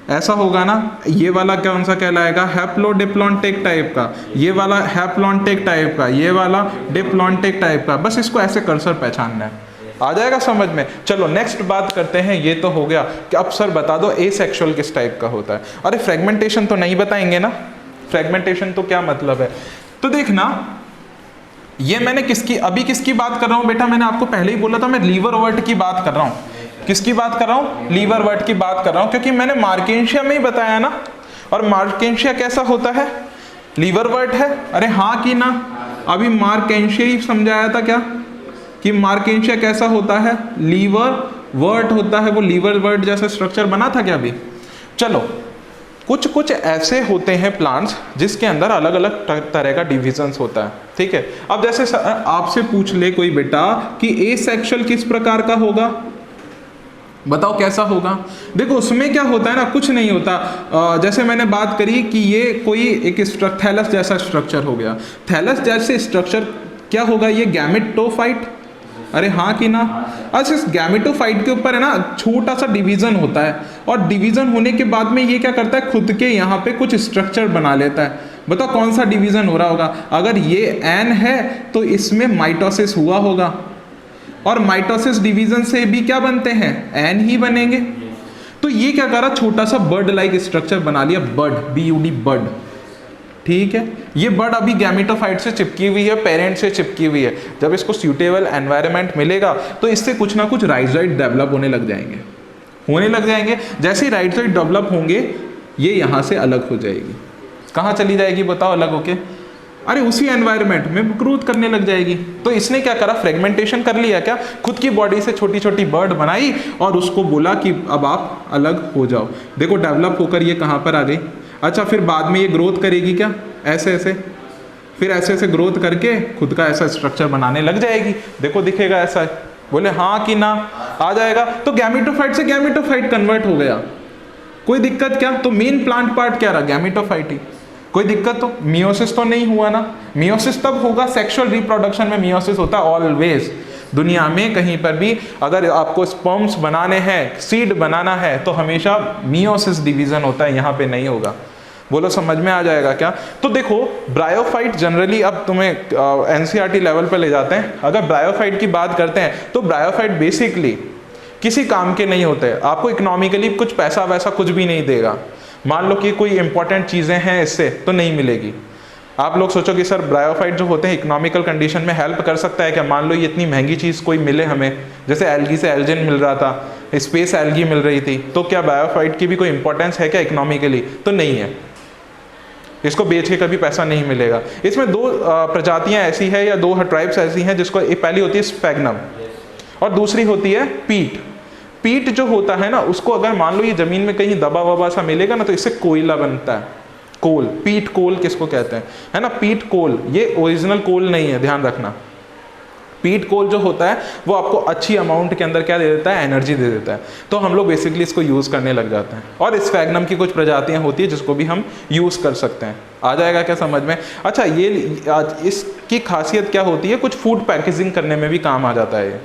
ऐसा होगा ना। ये वाला कौन सा कहलाएगा, हैप्लोडिप्लॉन्टिक टाइप का, ये वाला हैप्लॉन्टिक टाइप का, ये वाला डिप्लॉन्टिक टाइप का। बस इसको ऐसे कर्सर पहचानना है, आ जाएगा समझ में। चलो नेक्स्ट बात करते हैं, ये तो हो गया कि अब सर बता दो एसेक्सुअल किस टाइप का होता है। अरे फ्रेगमेंटेशन तो नहीं बताएंगे ना, फ्रेगमेंटेशन तो क्या मतलब है। तो देखना ये मैंने अभी किसकी बात कर रहा हूँ बेटा, मैंने आपको पहले ही बोला था मैं लीवरवर्ट की बात कर रहा हूँ। किसकी बात कर रहा हूँ, लीवरवर्ट की बात कर रहा हूँ, क्योंकि मैंने मार्केंशिया में ही बताया ना। और मार्केंशिया कैसा होता है, लीवरवर्ट है, अरे हाँ कि ना। अभी मार्केंशिया ही समझाया था क्या कि मार्केंशिया कैसा होता है, लीवरवर्ट होता है, वो लीवरवर्ट जैसा स्ट्रक्चर बना था क्या अभी। चलो कुछ ऐसे होते हैं प्लांट्स जिसके अंदर अलग अलग तरह का डिविजन्स होता है, ठीक है। अब जैसे आपसे पूछ ले कोई बेटा कि एसेक्सुअल किस प्रकार का होगा, बताओ कैसा होगा। देखो उसमें क्या होता है ना, कुछ नहीं होता। जैसे मैंने बात करी कि ये कोई एक थैलस जैसा स्ट्रक्चर हो गया, थैलस जैसे स्ट्रक्चर क्या होगा, ये गैमेटोफाइट, अरे हाँ कि ना। अच्छा इस गैमेटोफाइट के ऊपर है ना छोटा सा डिवीजन होता है, और डिवीजन होने के बाद में ये क्या करता है, खुद के यहाँ पे कुछ स्ट्रक्चर बना लेता है। बताओ कौन सा डिवीजन हो रहा होगा, अगर ये एन है तो इसमें माइटोसिस हुआ होगा, और माइटोसिस डिवीजन से भी क्या बनते हैं, एन ही बनेंगे। तो ये क्या करा, छोटा सा बर्ड लाइक स्ट्रक्चर बना लिया, बर्ड, BUD बर्ड, ठीक है। ये बर्ड अभी गैमेटोफाइट से चिपकी हुई है, पेरेंट से चिपकी हुई है। जब इसको सूटेबल एनवायरनमेंट मिलेगा तो इससे कुछ ना कुछ राइजोइड डेवलप होने लग जाएंगे। जैसे ही राइजोइड डेवलप होंगे ये यहाँ से अलग हो जाएगी, कहाँ चली जाएगी बताओ अलग होके, अरे उसी एनवायरनमेंट में ग्रोथ करने लग जाएगी। तो इसने क्या करा, फ्रेगमेंटेशन कर लिया क्या, खुद की बॉडी से छोटी छोटी बर्ड बनाई और उसको बोला कि अब आप अलग हो जाओ। देखो डेवलप होकर ये कहाँ पर आ गई। अच्छा फिर बाद में ये ग्रोथ करेगी क्या, ऐसे ऐसे, फिर ऐसे ऐसे ग्रोथ करके खुद का ऐसा स्ट्रक्चर बनाने लग जाएगी। देखो दिखेगा ऐसा, बोले हाँ कि ना, आ जाएगा। तो गैमेटोफाइट से गैमेटोफाइट कन्वर्ट हो गया, कोई दिक्कत क्या। तो मेन प्लांट पार्ट क्या रहा, गैमेटोफाइट ही, कोई दिक्कत। तो मियोसिस तो नहीं हुआ ना, मियोसिस तब होगा सेक्सुअल रिप्रोडक्शन में मियोसिस होता है ऑलवेज। दुनिया में कहीं पर भी अगर आपको स्पर्म्स बनाने हैं, सीड बनाना है, तो हमेशा मियोसिस डिवीजन होता है, यहाँ पे नहीं होगा। बोलो समझ में आ जाएगा क्या। तो देखो ब्रायोफाइट जनरली, अब तुम्हें NCERT लेवल पे ले जाते हैं। अगर ब्रायोफाइट की बात करते हैं तो ब्रायोफाइट बेसिकली किसी काम के नहीं होते, आपको इकोनॉमिकली कुछ पैसा वैसा कुछ भी नहीं देगा। मान लो कि कोई इंपॉर्टेंट चीज़ें हैं इससे तो नहीं मिलेगी। आप लोग सोचो कि सर ब्रायोफाइट जो होते हैं इकोनॉमिकल कंडीशन में हेल्प कर सकता है क्या। मान लो ये इतनी महंगी चीज़ कोई मिले हमें, जैसे एल्गी से एल्जिन मिल रहा था, स्पेस एल्गी मिल रही थी, तो क्या ब्रायोफाइट की भी कोई इंपॉर्टेंस है क्या इकोनॉमिकली, तो नहीं है। इसको बेच के कभी पैसा नहीं मिलेगा। इसमें दो प्रजातियां ऐसी है या दो ट्राइब्स ऐसी हैं जिसको, एक पहली होती है स्पैग्नम और दूसरी होती है पीट। पीट जो होता है ना, उसको अगर मान लो ये जमीन में कहीं दबा वबा सा मिलेगा ना, तो इससे कोयला बनता है, कोल। पीट कोल किसको कहते हैं, है ना, पीट कोल। ये ओरिजिनल कोल नहीं है, ध्यान रखना। पीट कोल जो होता है वो आपको अच्छी अमाउंट के अंदर क्या दे देता है, एनर्जी दे देता है, तो हम लोग बेसिकली इसको यूज़ करने लग जाते हैं। और स्फैग्नम की कुछ प्रजातियां होती है जिसको भी हम यूज़ कर सकते हैं। आ जाएगा क्या समझ में? अच्छा, ये इसकी खासियत क्या होती है, कुछ फूड पैकेजिंग करने में भी काम आ जाता है। ये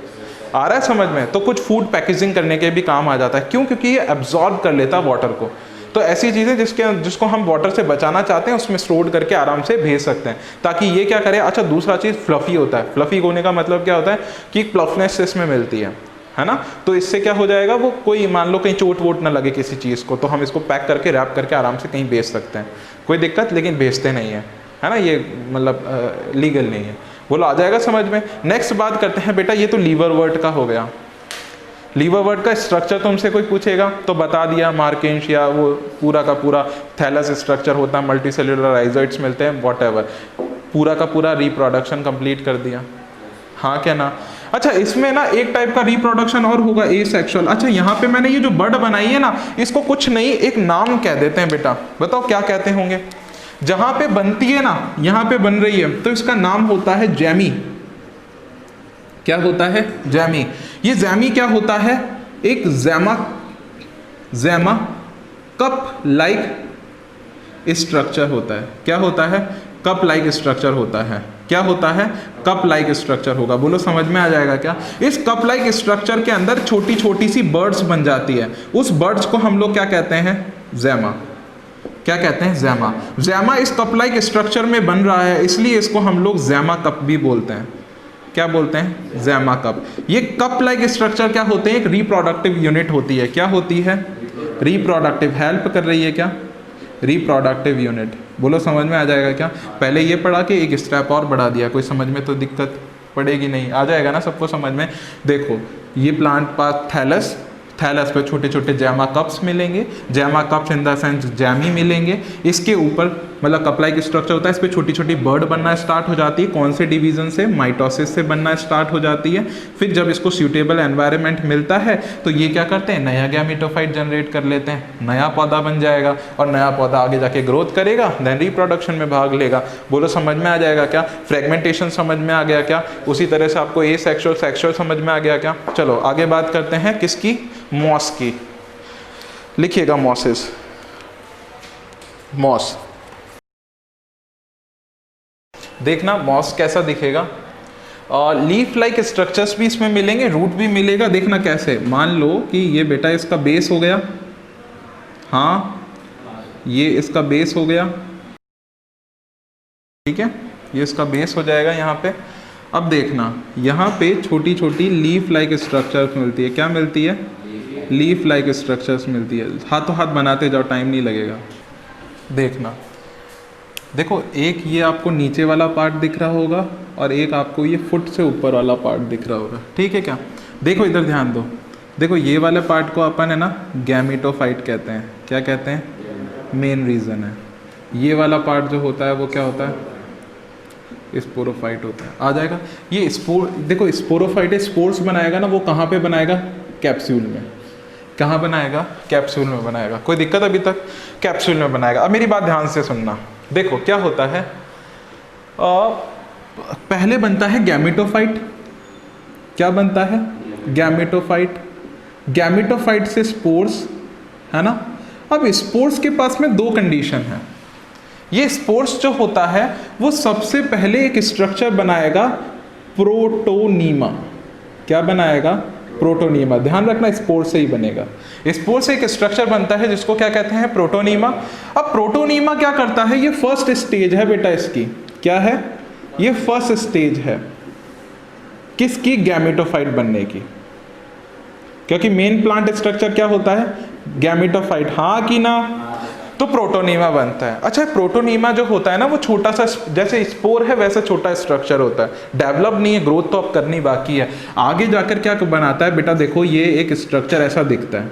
आ रहा है समझ में? तो कुछ फूड पैकेजिंग करने के भी काम आ जाता है। क्यों? क्योंकि ये एब्जॉर्ब कर लेता है वाटर को। तो ऐसी चीज़ें जिसको हम वाटर से बचाना चाहते हैं उसमें स्टोर करके आराम से भेज सकते हैं, ताकि ये क्या करे। अच्छा, दूसरा चीज़ फ्लफी होता है। फ्लफी होने का मतलब क्या होता है कि प्लफनेस इसमें मिलती है ना। तो इससे क्या हो जाएगा, वो कोई मान लो कहीं चोट वोट ना लगे किसी चीज़ को, तो हम इसको पैक करके रैप करके आराम से कहीं भेज सकते हैं, कोई दिक्कत। लेकिन भेजते नहीं है ना, ये मतलब लीगल नहीं है। बोलो आ जाएगा समझ में? नेक्स्ट बात करते हैं बेटा, ये तो लीवर वर्ट का हो गया। लीवर वर्ट का स्ट्रक्चर तुमसे कोई पूछेगा तो बता दिया, मार्केंश या वो पूरा का पूरा थैलस स्ट्रक्चर होता है, मल्टी सेल्यूलर राइजोइड्स मिलते हैं, वॉटएवर, पूरा का पूरा रिप्रोडक्शन कंप्लीट कर दिया। हाँ क्या ना? अच्छा, इसमें ना एक टाइप का रिप्रोडक्शन और होगा, एसेक्सुअल। अच्छा, यहाँ पे मैंने ये जो बर्ड बनाई है ना, इसको कुछ नहीं एक नाम कह देते हैं बेटा, बताओ क्या कहते होंगे? जहाँ पे बनती है ना, यहाँ पे बन रही है, तो इसका नाम होता है जैमी। क्या होता है? जैमी। ये जैमी क्या होता है? एक जैमा कप लाइक स्ट्रक्चर होता है। क्या होता है? कप लाइक स्ट्रक्चर होता है। क्या होता है? कप लाइक स्ट्रक्चर होगा। बोलो समझ में आ जाएगा क्या? इस कप लाइक स्ट्रक्चर के अंदर छोटी छोटी सी बर्ड्स बन जाती है। उस बर्ड्स को हम लोग क्या कहते हैं? जैमा। क्या कहते हैं? जैमा। जैमा इस कप लाइक स्ट्रक्चर में बन रहा है, इसलिए इसको हम लोग जैमा कप भी बोलते हैं। क्या बोलते हैं? जैमा कप। ये कप लाइक स्ट्रक्चर क्या होते हैं? एक रिप्रोडक्टिव यूनिट होती है। क्या होती है? रिप्रोडक्टिव। हेल्प कर रही है क्या? Reproductive unit. बोलो समझ में आ जाएगा क्या? पहले ये पढ़ा के एक स्टेप और बढ़ा दिया, कोई समझ में तो दिक्कत पड़ेगी नहीं। आ जाएगा ना सबको समझ में? देखो, ये प्लांट पार्ट थैलस, थैलस पे छोटे छोटे जैमा कप्स मिलेंगे। Gemma cups in the sense gemmae मिलेंगे। इसके ऊपर मतलब कपलाई की स्ट्रक्चर होता है, इस पर छोटी छोटी बर्ड बनना स्टार्ट हो जाती है। कौन से डिवीजन से? माइटोसिस से बनना स्टार्ट हो जाती है। फिर जब इसको सूटेबल एनवायरनमेंट मिलता है तो ये क्या करते हैं? नया गैमेटोफाइट जनरेट कर लेते हैं, नया पौधा बन जाएगा, और नया पौधा आगे जाके ग्रोथ करेगा, देन रिप्रोडक्शन में भाग लेगा। बोलो समझ में आ जाएगा क्या? फ्रेगमेंटेशन समझ में आ गया क्या? उसी तरह से आपको एसेक्सुअल सेक्सुअल समझ में आ गया क्या? चलो आगे बात करते हैं किसकी? मॉस की। लिखिएगा मॉसेस, मॉस। देखना मॉस कैसा दिखेगा। लीफ लाइक स्ट्रक्चर्स भी इसमें मिलेंगे, रूट भी मिलेगा। देखना कैसे, मान लो कि ये बेटा इसका बेस हो गया, हाँ ये इसका बेस हो गया, ठीक है, ये इसका बेस हो जाएगा यहाँ पे। अब देखना यहाँ पे छोटी छोटी लीफ लाइक स्ट्रक्चर्स मिलती है। क्या मिलती है? लीफ लाइक स्ट्रक्चर्स मिलती है। हाथों हाथ बनाते जाओ, टाइम नहीं लगेगा। देखना, देखो एक ये आपको नीचे वाला पार्ट दिख रहा होगा और एक आपको ये फुट से ऊपर वाला पार्ट दिख रहा होगा, ठीक है क्या? देखो इधर ध्यान दो। देखो ये वाले पार्ट को अपन है ना गैमेटोफाइट कहते हैं। क्या कहते हैं? मेन रीज़न है। ये वाला पार्ट जो होता है वो क्या होता है? स्पोरोफाइट होता है। आ जाएगा ये स्पोर। देखो स्पोरोफाइट स्पोर्स बनाएगा ना, वो कहाँ पे बनाएगा? कैप्सूल में। कहाँ बनाएगा? कैप्सूल में बनाएगा। कोई दिक्कत अभी तक? कैप्सूल में बनाएगा। अब मेरी बात ध्यान से सुनना। देखो क्या होता है, पहले बनता है गैमेटोफाइट। क्या बनता है? गैमेटोफाइट। गैमेटोफाइट से स्पोर्स, है ना। अब स्पोर्स के पास में दो कंडीशन है। ये स्पोर्स जो होता है वो सबसे पहले एक स्ट्रक्चर बनाएगा, प्रोटोनीमा। क्या बनाएगा? प्रोटोनीमा। ध्यान रखना स्पोर से ही बनेगा। स्पोर से एक स्ट्रक्चर बनता है जिसको क्या कहते हैं? प्रोटोनीमा। अब प्रोटोनीमा क्या करता है? ये फर्स्ट स्टेज है बेटा इसकी। क्या है? ये फर्स्ट स्टेज है किसकी? गैमेटोफाइट बनने की। क्योंकि मेन प्लांट स्ट्रक्चर क्या होता है? गैमेटोफाइट। हाँ कि ना? तो प्रोटोनीमा बनता है। अच्छा, प्रोटोनीमा जो होता है ना वो छोटा सा, जैसे स्पोर है वैसा छोटा स्ट्रक्चर होता है, डेवलप नहीं है, ग्रोथ तो अब करनी बाकी है। आगे जाकर क्या बनाता है बेटा? देखो ये एक स्ट्रक्चर ऐसा दिखता है,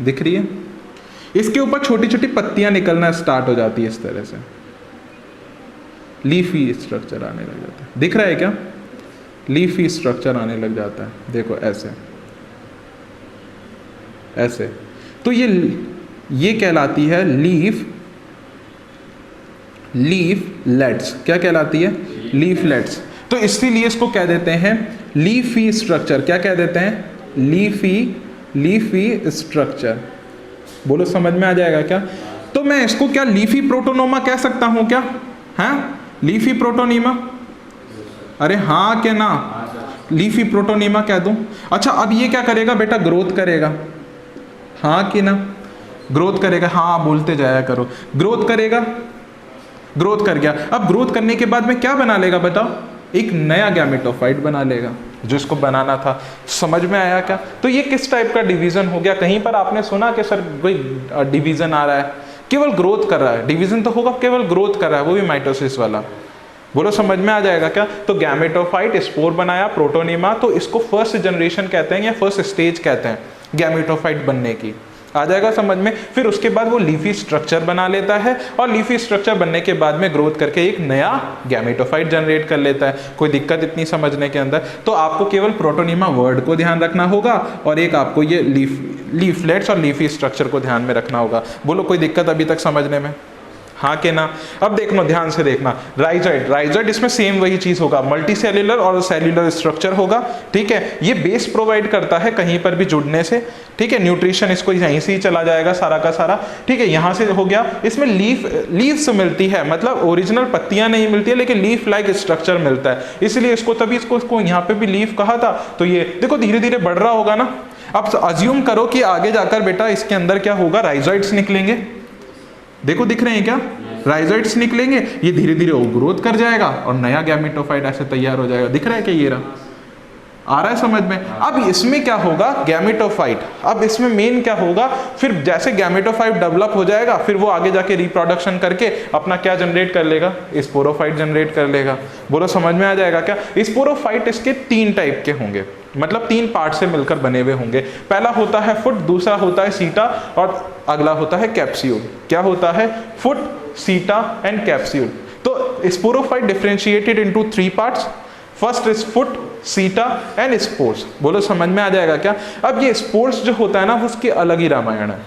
दिख रही है? इसके ऊपर छोटी छोटी पत्तियां निकलना स्टार्ट हो जाती है इस तरह से, लीफी स्ट्रक्चर आने लग जाता है। दिख रहा है क्या? लीफी स्ट्रक्चर आने लग जाता है। देखो ऐसे ऐसे। तो ये कहलाती है लीफ लेट्स। क्या कहलाती है? लीफलेट्स। तो इसीलिए इसको कह देते हैं लीफी स्ट्रक्चर। क्या कह देते हैं? Leafy structure. बोलो समझ में आ जाएगा क्या? तो मैं इसको क्या लीफी प्रोटोनोमा कह सकता हूं क्या? है लीफी प्रोटोनीमा? अरे हाँ के ना? लीफी प्रोटोनीमा कह दूं? अच्छा, अब ये क्या करेगा बेटा? ग्रोथ करेगा। हाँ कि ना? ग्रोथ करेगा। हाँ बोलते जाया करो। ग्रोथ करेगा, ग्रोथ कर गया। अब ग्रोथ करने के बाद में क्या बना लेगा बताओ? एक नया गैमेटोफाइट बना लेगा जो इसको बनाना था। समझ में आया क्या? तो ये किस टाइप का डिवीजन हो गया? कहीं पर आपने सुना कि सर कोई डिवीजन आ रहा है? केवल ग्रोथ कर रहा है। डिवीजन तो होगा, केवल ग्रोथ कर रहा है, वो भी माइटोसिस वाला। बोलो समझ में आ जाएगा क्या? तो गैमेटोफाइट स्पोर बनाया, प्रोटोनीमा, तो इसको फर्स्ट जनरेशन कहते हैं या फर्स्ट स्टेज कहते हैं गैमेटोफाइट बनने की। आ जाएगा समझ में? फिर उसके बाद वो लीफी स्ट्रक्चर बना लेता है और लीफी स्ट्रक्चर बनने के बाद में ग्रोथ करके एक नया गैमेटोफाइट जनरेट कर लेता है। कोई दिक्कत इतनी समझने के अंदर? तो आपको केवल प्रोटोनीमा वर्ड को ध्यान रखना होगा और एक आपको ये लीफलेट्स और लीफी स्ट्रक्चर को ध्यान में रखना होगा। बोलो कोई दिक्कत अभी तक समझने में? हाँ के ना? अब देखना, ध्यान से देखना। राइजोइड इसमें सेम वही चीज होगा, मल्टी सेल्यूलर और सेल्यूलर स्ट्रक्चर होगा। ठीक है, ये बेस प्रोवाइड करता है कहीं पर भी जुड़ने से। ठीक है, न्यूट्रिशन इसको यहीं से ही चला जाएगा सारा का सारा। ठीक है, यहाँ से हो गया। इसमें लीव्स मिलती है, मतलब ओरिजिनल पत्तियां नहीं मिलती है लेकिन लीफ लाइक स्ट्रक्चर मिलता है, इसलिए इसको तभी इसको यहाँ पे भी लीफ कहा था। तो ये देखो धीरे धीरे बढ़ रहा होगा ना। अब अज्यूम करो कि आगे जाकर बेटा इसके अंदर क्या होगा? राइजोइड्स निकलेंगे। देखो दिख रहे हैं क्या? राइजोइड्स निकलेंगे, ये धीरे धीरे ग्रोथ कर जाएगा और नया गैमेटोफाइट ऐसे तैयार हो जाएगा। दिख रहा है क्या? ये रहा। आ रहा है समझ में? अब इसमें क्या होगा? गैमेटोफाइट। अब इसमें मेन क्या होगा? फिर जैसे गैमेटोफाइट डेवलप हो जाएगा, फिर वो आगे जाके रिप्रोडक्शन करके अपना क्या जनरेट कर लेगा? स्पोरोफाइट जनरेट कर लेगा। बोलो समझ में आ जाएगा क्या? स्पोरोफाइट इसके 3 टाइप के होंगे, मतलब 3 पार्ट से मिलकर बने हुए होंगे। पहला होता है फुट, दूसरा होता है सीटा और अगला होता है कैप्स्यूल। क्या होता है? फुट, सीटा एंड कैप्स्यूल। तो sporophyte differentiated into 3 parts. First is foot, सीटा एंड स्पोर्स। बोलो समझ में आ जाएगा क्या? अब ये स्पोर्स जो होता है ना, उसकी अलग ही रामायण है।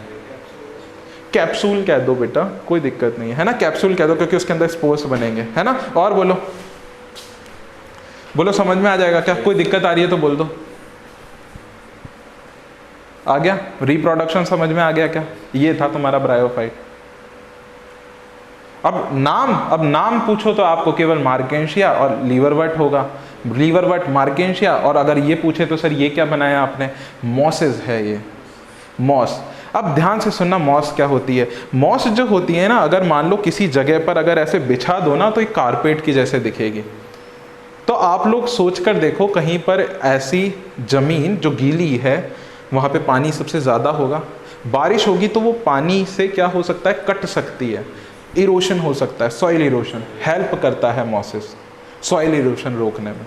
कैप्सूल कह दो बेटा, कोई दिक्कत नहीं है ना? कैप्सूल कह दो क्योंकि उसके अंदर स्पोर्स बनेंगे, है ना? और बोलो, बोलो समझ में आ जाएगा क्या? कोई दिक्कत आ रही है तो बोल दो। आ गया? रिप्रोडक्शन समझ में आ गया क्या? ये था तुम्हारा ब्रायोफाइट। अब नाम पूछो तो आपको केवल मार्केंशिया और लीवरवर्ट होगा। लीवरवर्ट, मार्केंशिया, और अगर ये पूछे तो सर ये क्या बनाया आपने? मॉसेस है ये, मॉस। अब ध्यान से सुनना, मॉस क्या होती है? मॉस जो होती है ना, अगर मान लो किसी जगह पर अगर ऐसे बिछा दो ना तो एक कारपेट की जैसे दिखेगी। तो आप लोग सोच कर देखो, कहीं पर ऐसी जमीन जो गीली है वहाँ पे पानी सबसे ज़्यादा होगा, बारिश होगी तो वो पानी से क्या हो सकता है? कट सकती है, इरोशन हो सकता है, सॉइल इरोशन। हेल्प करता है मॉसेस सॉइल इरोशन रोकने में।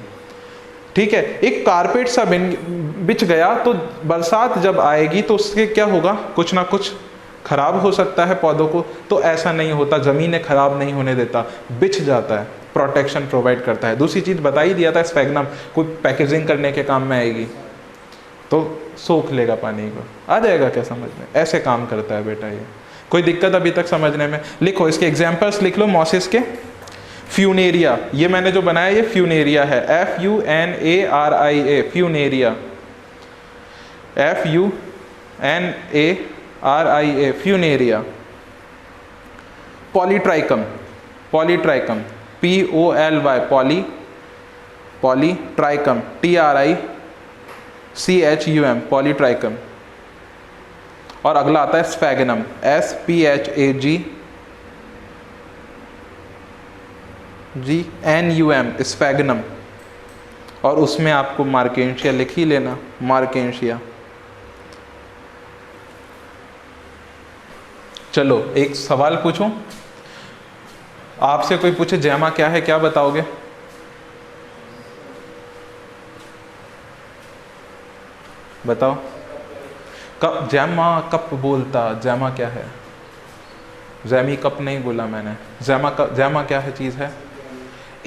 ठीक है, एक कारपेट सा बिछ गया तो बरसात जब आएगी तो उससे क्या होगा? कुछ ना कुछ खराब हो सकता है पौधों को। तो ऐसा नहीं होता, ज़मीनें खराब नहीं होने देता, बिछ जाता है, प्रोटेक्शन प्रोवाइड करता है। दूसरी चीज़ बता ही दिया था, स्फैग्नम, कोई पैकेजिंग करने के काम में आएगी तो सोख लेगा पानी को। आ जाएगा क्या समझ में? ऐसे काम करता है बेटा ये। कोई दिक्कत अभी तक समझने में? लिखो, इसके एग्जाम्पल्स लिख लो मॉसेस के। फ्यूनेरिया, ये मैंने जो बनाया ये फ्यूनेरिया है, FUNARIA, Funaria, FUNARIA, Funaria. Polytrichum, Polytrichum, POLY, Polytrichum, TRICHUM, Polytrichum. और अगला आता है स्फैगनम, SPHAGNUM, स्फैगनम। और उसमें आपको मार्केंशिया लिख ही लेना, मार्केंशिया। चलो एक सवाल पूछूं, आपसे कोई पूछे जैमा क्या है, क्या बताओगे? बताओ। कप, जैमा कप बोलता, जैमा क्या है? जैमी कप नहीं बोला मैंने। जैमा क्या है? चीज़ है,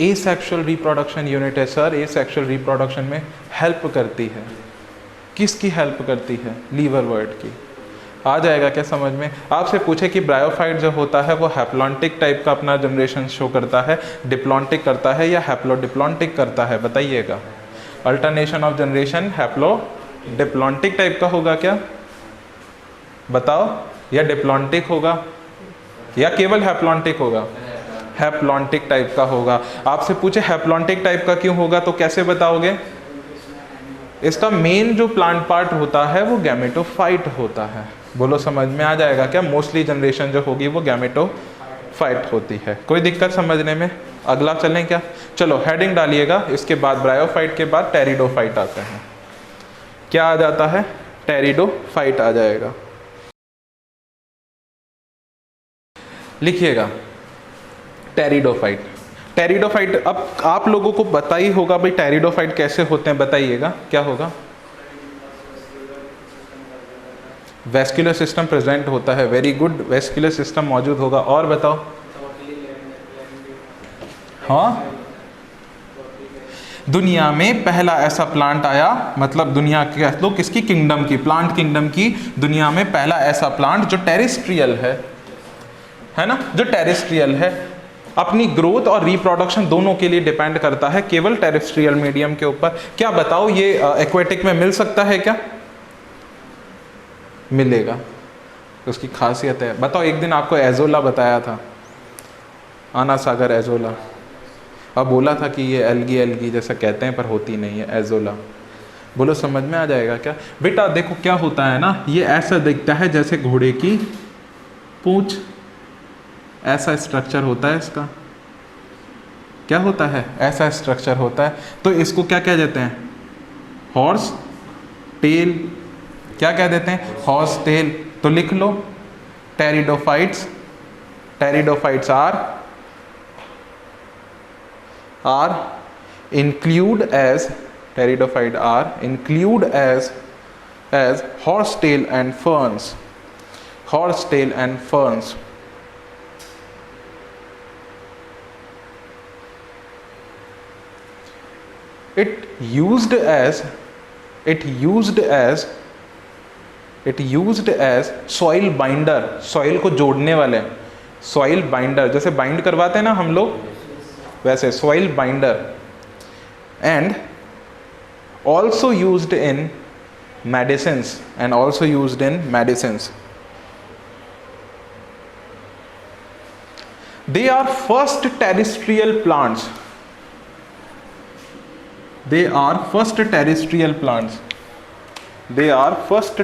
एसेक्सुअल रिप्रोडक्शन यूनिट है सर। एसेक्सुअल रिप्रोडक्शन में हेल्प करती है। किसकी हेल्प करती है? लीवरवर्ट की। आ जाएगा क्या समझ में? आपसे पूछे कि ब्रायोफाइट जो होता है वो हैप्लॉन्टिक टाइप का अपना जनरेशन शो करता है, डिप्लॉन्टिक करता है या हैप्लोडिप्लॉन्टिक करता है, बताइएगा। Alternation of generation haplo diplontic type का होगा क्या, बताओ, या डिप्लॉन्टिक होगा या केवल हैप्लॉन्टिक होगा? हैप्लॉन्टिक टाइप का होगा। आपसे पूछे हैप्लॉन्टिक टाइप का क्यों होगा तो कैसे बताओगे? इसका मेन जो प्लांट पार्ट होता है वो गैमेटोफाइट होता है। बोलो समझ में आ जाएगा क्या? मोस्टली जनरेशन जो होगी वो गैमेटोफाइट होती है। कोई दिक्कत समझने में? अगला चलें क्या? चलो हेडिंग डालिएगा। इसके बाद ब्रायोफाइट के बाद टेरिडोफाइट आता है। क्या आ जाता है? टेरिडोफाइट आ जाएगा। लिखिएगा टेरिडोफाइट। टेरिडोफाइट, अब आप लोगों को पता ही होगा भाई टेरिडोफाइट कैसे होते हैं, बताइएगा क्या होगा? वेस्कुलर सिस्टम प्रेजेंट होता है, वेरी गुड, वेस्कुलर सिस्टम मौजूद होगा। और बताओ। हाँ, दुनिया में पहला ऐसा प्लांट आया, मतलब दुनिया कह लो किसकी, किंगडम की, प्लांट किंगडम की दुनिया में पहला ऐसा प्लांट जो टेरेस्ट्रियल है ना, जो टेरेस्ट्रियल है, अपनी ग्रोथ और रिप्रोडक्शन दोनों के लिए डिपेंड करता है केवल टेरेस्ट्रियल मीडियम के ऊपर। क्या बताओ ये एक्वेटिक में मिल सकता है क्या? मिलेगा, उसकी खासियत है। बताओ, एक दिन आपको एजोला बताया था, आना सागर एजोला, अब बोला था कि ये एल्गी एल्गी जैसा कहते हैं पर होती नहीं है एजोला। बोलो समझ में आ जाएगा क्या? बेटा देखो क्या होता है ना, ये ऐसा दिखता है जैसे घोड़े की पूंछ, ऐसा स्ट्रक्चर होता है इसका। क्या होता है? ऐसा स्ट्रक्चर होता है। तो इसको क्या कह देते हैं? Horse tail. क्या कह देते हैं? Horse tail. तो लिख लो pteridophytes. Pteridophytes are include as pteridophyte are include as horsetail and ferns. Horsetail and ferns. It used as soil binder, soil को जोड़ने वाले, soil binder, जैसे बाइंड करवाते हैं ना हम लोग, वैसे soil binder, and also used in medicines, They are first terrestrial plants. They are first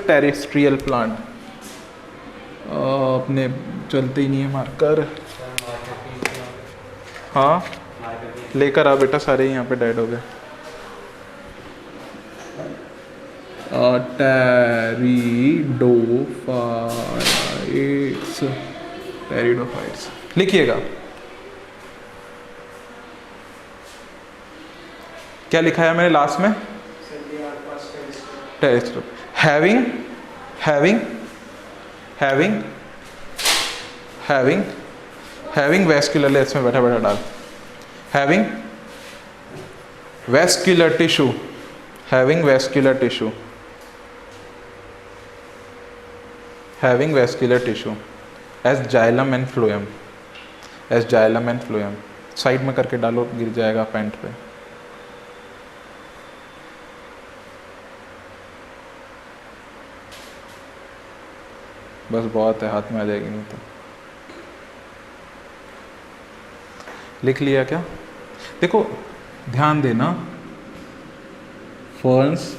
terrestrial plant. अपने चलते ही नहीं है मार्कर। हाँ लेकर आ बेटा, सारे यहाँ पे डेड हो गए। टेरिडोफाइट्स लिखिएगा। क्या लिखा है मैंने लास्ट में? टेरेस्ट्रियल, हैविंग वेस्कुलर, इसमें बैठा बैठा डाल, having vascular tissue as xylem and phloem, side में करके डालो, गिर जाएगा पैंट पे। बस बहुत है, हाथ में आ जाएगी नहीं तो। लिख लिया क्या? देखो ध्यान देना, फर्न्स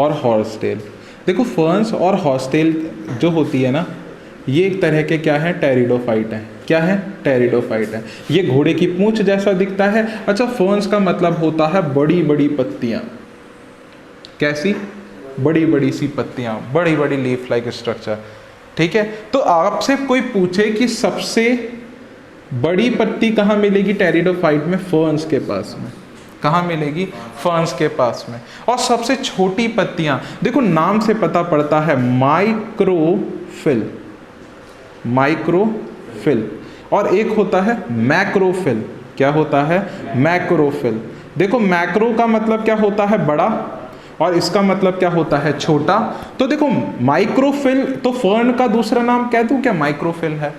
और हॉर्सटेल। देखो फर्न्स और हॉर्सटेल जो होती है ना, ये एक तरह के क्या है? टेरिडोफाइट है। क्या है? टेरिडोफाइट है। ये घोड़े की पूंछ जैसा दिखता है। अच्छा, फर्न्स का मतलब होता है बड़ी बड़ी पत्तियां। कैसी? बड़ी बड़ी सी पत्तियां, बड़ी बड़ी लीफ लाइक स्ट्रक्चर। ठीक है, तो आपसे कोई पूछे कि सबसे बड़ी पत्ती कहाँ मिलेगी टेरिडोफाइट में? फर्न्स के पास में। कहाँ मिलेगी? फर्न्स के पास में। और सबसे छोटी पत्तियां, देखो नाम से पता पड़ता है, माइक्रोफिल, और एक होता है मैक्रोफिल। क्या होता है? मैक्रोफिल। देखो मैक्रो का मतलब क्या होता है? बड़ा, और इसका मतलब क्या होता है, छोटा। तो देखो माइक्रोफिल, तो फर्न का दूसरा नाम कह दूं क्या, माइक्रोफिल है?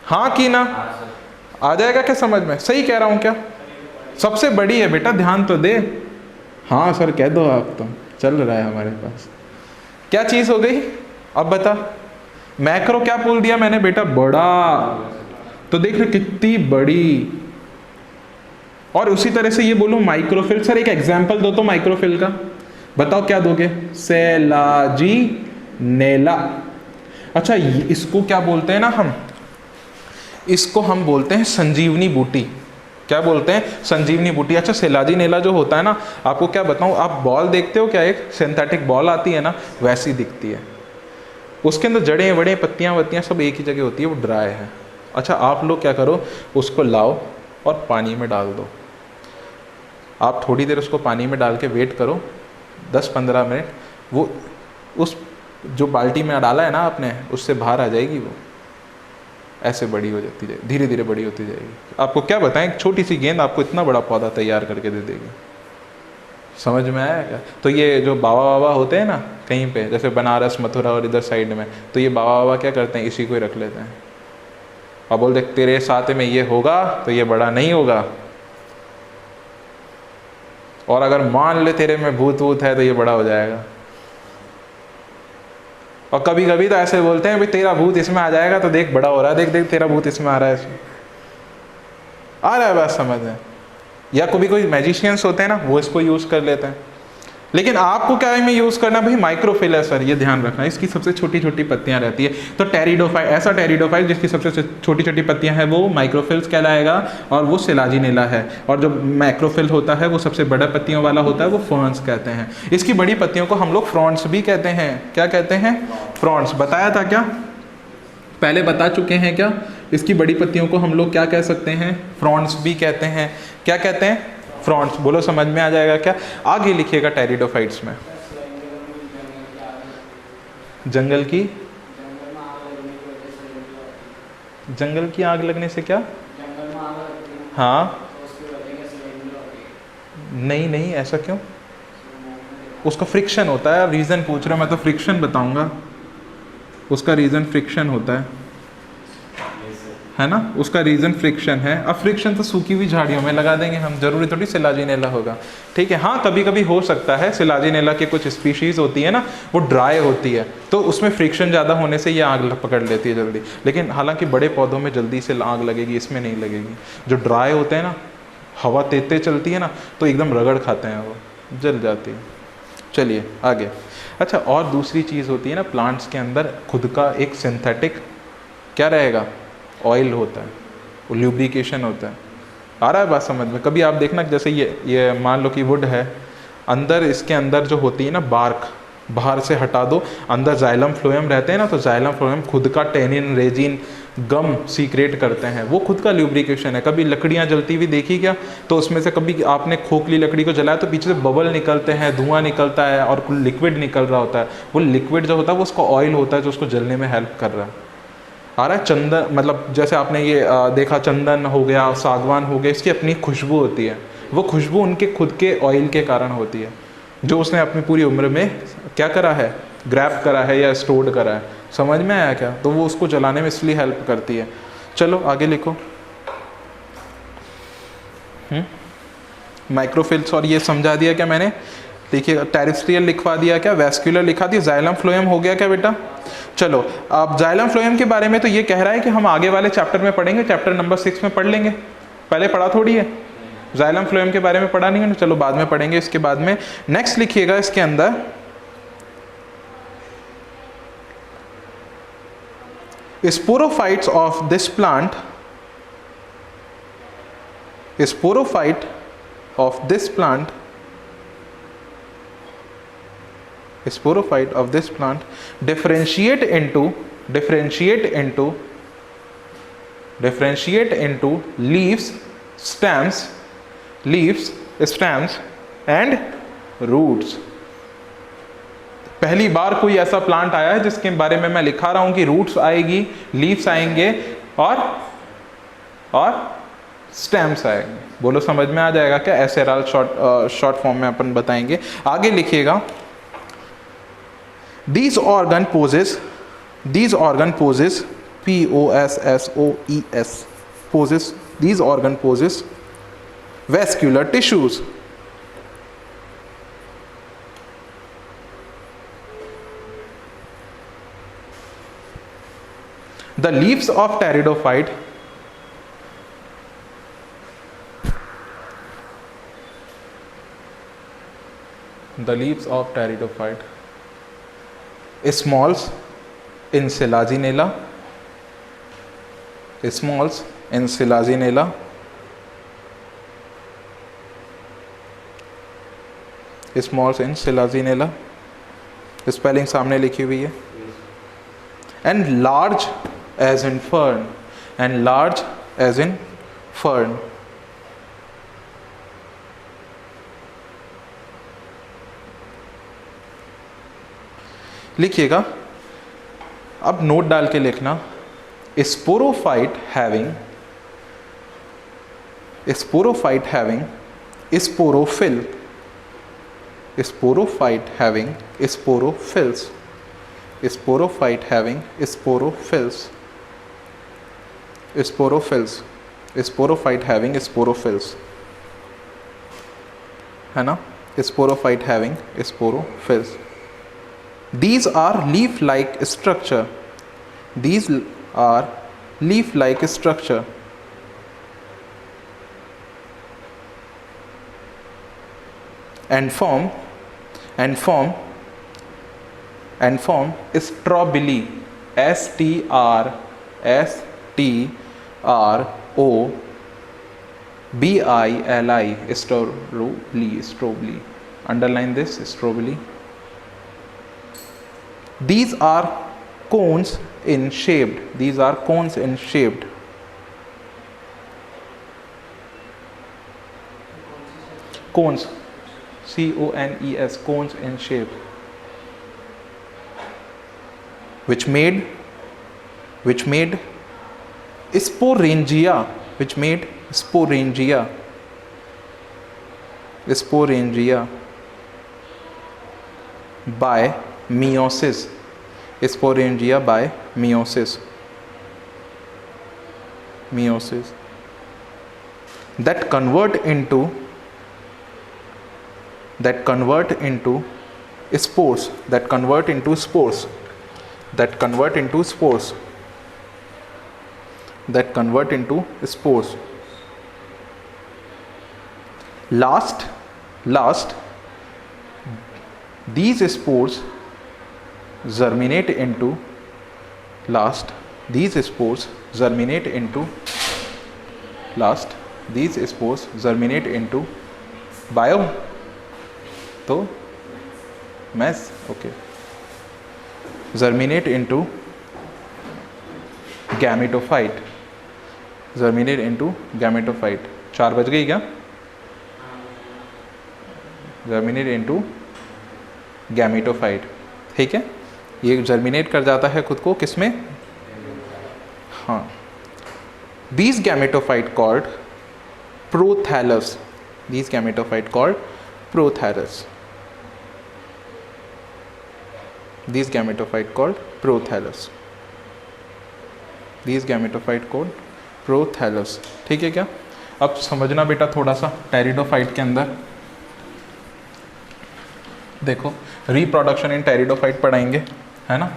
हाँ कि ना? आ जाएगा क्या समझ में? सही कह रहा हूं क्या? सबसे बड़ी है बेटा, ध्यान तो दे। हाँ सर कह दो आप, तो चल रहा है हमारे पास। क्या चीज हो गई अब बता? मैक्रो क्या बोल दिया मैंने बेटा? बड़ा। तो देख रहे कितनी बड़ी। और उसी तरह से ये बोलूं माइक्रोफिल, सर एक एग्जांपल दो तो माइक्रोफिल का, बताओ क्या दोगे? सेलाजी नेला। अच्छा इसको क्या बोलते हैं ना हम, इसको हम बोलते हैं संजीवनी बूटी। क्या बोलते हैं? संजीवनी बूटी। अच्छा सेलाजी नेला जो होता है ना, आपको क्या बताऊं, आप बॉल देखते हो क्या, एक सिंथेटिक बॉल आती है ना, वैसी दिखती है। उसके अंदर जड़ें वड़ें पत्तियां वत्तियां सब एक ही जगह होती है, वो ड्राई है। अच्छा आप लोग क्या करो, उसको लाओ और पानी में डाल दो। आप थोड़ी देर उसको पानी में डाल के वेट करो 10-15 मिनट, वो उस जो बाल्टी में डाला है ना आपने, उससे बाहर आ जाएगी, वो ऐसे बड़ी हो जाती जाएगी, धीरे धीरे बड़ी होती जाएगी। आपको क्या बताएं, एक छोटी सी गेंद आपको इतना बड़ा पौधा तैयार करके दे देगी। समझ में आया क्या? तो ये जो बाबा बाबा होते हैं ना कहीं पे, जैसे बनारस मथुरा और इधर साइड में, तो ये बाबा बाबा क्या करते हैं, इसी को ही रख लेते हैं और बोल दे तेरे साथ में ये होगा तो ये बड़ा नहीं होगा, और अगर मान ले तेरे में भूत वूत है तो ये बड़ा हो जाएगा। और कभी कभी तो ऐसे बोलते हैं भाई तेरा भूत इसमें आ जाएगा तो देख बड़ा हो रहा है, देख देख तेरा भूत इसमें आ रहा है, इसमें आ रहा है, बात समझ में? या कभी कोई मैजिशियंस होते हैं ना, वो इसको यूज कर लेते हैं। लेकिन आपको क्या में यूज करना भाई, माइक्रोफिल है सर, ये ध्यान रखना, इसकी सबसे छोटी छोटी पत्तियां रहती है। तो टेरिडोफाइट, ऐसा टेरिडोफाइट जिसकी सबसे छोटी छोटी पत्तियां हैं वो माइक्रोफिल्स कहलाएगा, और वो सेलाजिनेला है। और जो मैक्रोफिल होता है वो सबसे बड़ा पत्तियों वाला होता है, वो फर्न्स कहते हैं। इसकी बड़ी पत्तियों को हम लोग फ्रॉन्ट्स भी कहते हैं। क्या कहते हैं? फ्रॉन्ट्स। बताया था क्या? पहले बता चुके हैं क्या? इसकी बड़ी पत्तियों को हम लोग क्या कह सकते हैं? फ्रॉन्ट्स भी कहते हैं। क्या कहते हैं? फ्रॉन्ट्स। बोलो समझ में आ जाएगा क्या? आगे लिखिएगा टेरिडोफाइट्स में। जंगल की आग लगने से क्या? हाँ नहीं ऐसा क्यों? उसका फ्रिक्शन होता है। रीजन पूछ रहे हो, मैं तो फ्रिक्शन बताऊंगा। उसका रीजन फ्रिक्शन होता है ना, उसका रीजन फ्रिक्शन है। अब फ्रिक्शन तो सूखी हुई झाड़ियों में लगा देंगे हम, जरूरी थोड़ी सेलाजिनेला होगा। ठीक है, हाँ कभी कभी हो सकता है, सेलाजिनेला की कुछ स्पीशीज होती है ना, वो ड्राई होती है, तो उसमें फ्रिक्शन ज़्यादा होने से ये आग पकड़ लेती है जल्दी। लेकिन हालांकि बड़े पौधों में जल्दी से आग लगेगी, इसमें नहीं लगेगी। जो ड्राई होते हैं ना, हवा तेज चलती है ना, तो एकदम रगड़ खाते हैं, वो जल जाती है। चलिए आगे। अच्छा और दूसरी चीज़ होती है ना, प्लांट्स के अंदर खुद का एक सिंथेटिक क्या रहेगा? ऑयल होता है, वो ल्यूब्रिकेशन होता है। आ रहा है बात समझ में? कभी आप देखना, जैसे ये मान लो कि वुड है, अंदर इसके अंदर जो होती है ना बार्क, बाहर से हटा दो, अंदर जाइलम फ्लोएम रहते हैं ना, तो जाइलम फ्लोएम खुद का टेनिन रेजिन गम सीक्रेट करते हैं, वो खुद का ल्यूब्रिकेशन है। कभी लकड़ियाँ जलती हुई देखी क्या? तो उसमें से कभी आपने खोखली लकड़ी को जलाया तो पीछे से बबल निकलते हैं, धुआं निकलता है और लिक्विड निकल रहा होता है। वो लिक्विड जो होता है वो उसका ऑयल होता है, जो उसको जलने में हेल्प कर रहा है। आ रहा है? चंदन, मतलब जैसे आपने ये देखा, चंदन हो गया, सागवान हो गया, इसकी अपनी खुशबू होती है। वो खुशबू उनके खुद के ऑयल के कारण होती है, जो उसने अपनी पूरी उम्र में क्या करा है? ग्रैब करा है या स्टोर्ड करा है। समझ में आया क्या? तो वो उसको जलाने में इसलिए हेल्प करती है। चलो आगे लिखो। माइक्रोफिल्स और ये समझा दिया क्या मैंने? देखिए टेरेस्ट्रियल लिखवा दिया क्या? वैस्कुलर लिखा दिया। जाइलम फ्लोएम हो गया क्या बेटा? चलो अब जाइलम फ्लोएम के बारे में तो ये कह रहा है कि हम आगे वाले चैप्टर में पढ़ेंगे, चैप्टर नंबर 6 में पढ़ लेंगे। पहले पढ़ा थोड़ी है, जाइलम फ्लोएम के बारे में पढ़ा नहीं है, चलो बाद में पढ़ेंगे इसके बाद में। नेक्स्ट लिखिएगा इसके अंदर, sporophytes of this plant, sporophyte of this plant, sporophyte of this plant differentiate into leaves, stems and roots। पहली बार कोई ऐसा प्लांट आया है जिसके बारे में मैं लिखा रहा हूं कि रूट्स आएगी, लीव्स आएंगे और स्टेम्स आएंगे। बोलो समझ में आ जाएगा क्या? एसेराल शॉर्ट फॉर्म में अपन बताएंगे। आगे लिखिएगा, these organ poses POSSOES poses, these organ poses vascular tissues. The leaves of pteridophyte smalls in Selaginella, spelling सामने लिखी हुई है। And large as in fern, लिखिएगा। अब नोट डाल के लिखना, sporophyte having sporophyll, sporophyte having sporophylls, sporophyte having sporophylls, sporophyte having sporophylls, है ना? Sporophyte having sporophylls. These are leaf-like structure. And form strobili, strobili, strobili. Underline this, strobili. These are cones in shaped. Cones, CONES, cones in shape, which made sporangia by meiosis, that convert into spores, Last, these spores germinate into bio, तो moss, okay, germinate into gametophyte, 4 बज गई क्या? germinate into gametophyte, ठीक है? ये germinate कर जाता है खुद को किसमें? हाँ, these gametophyte called prothallus, ठीक है क्या? अब समझना बेटा थोड़ा सा टेरिडोफाइट के अंदर देखो, रिप्रोडक्शन इन टेरिडोफाइट पढ़ाएंगे, है ना?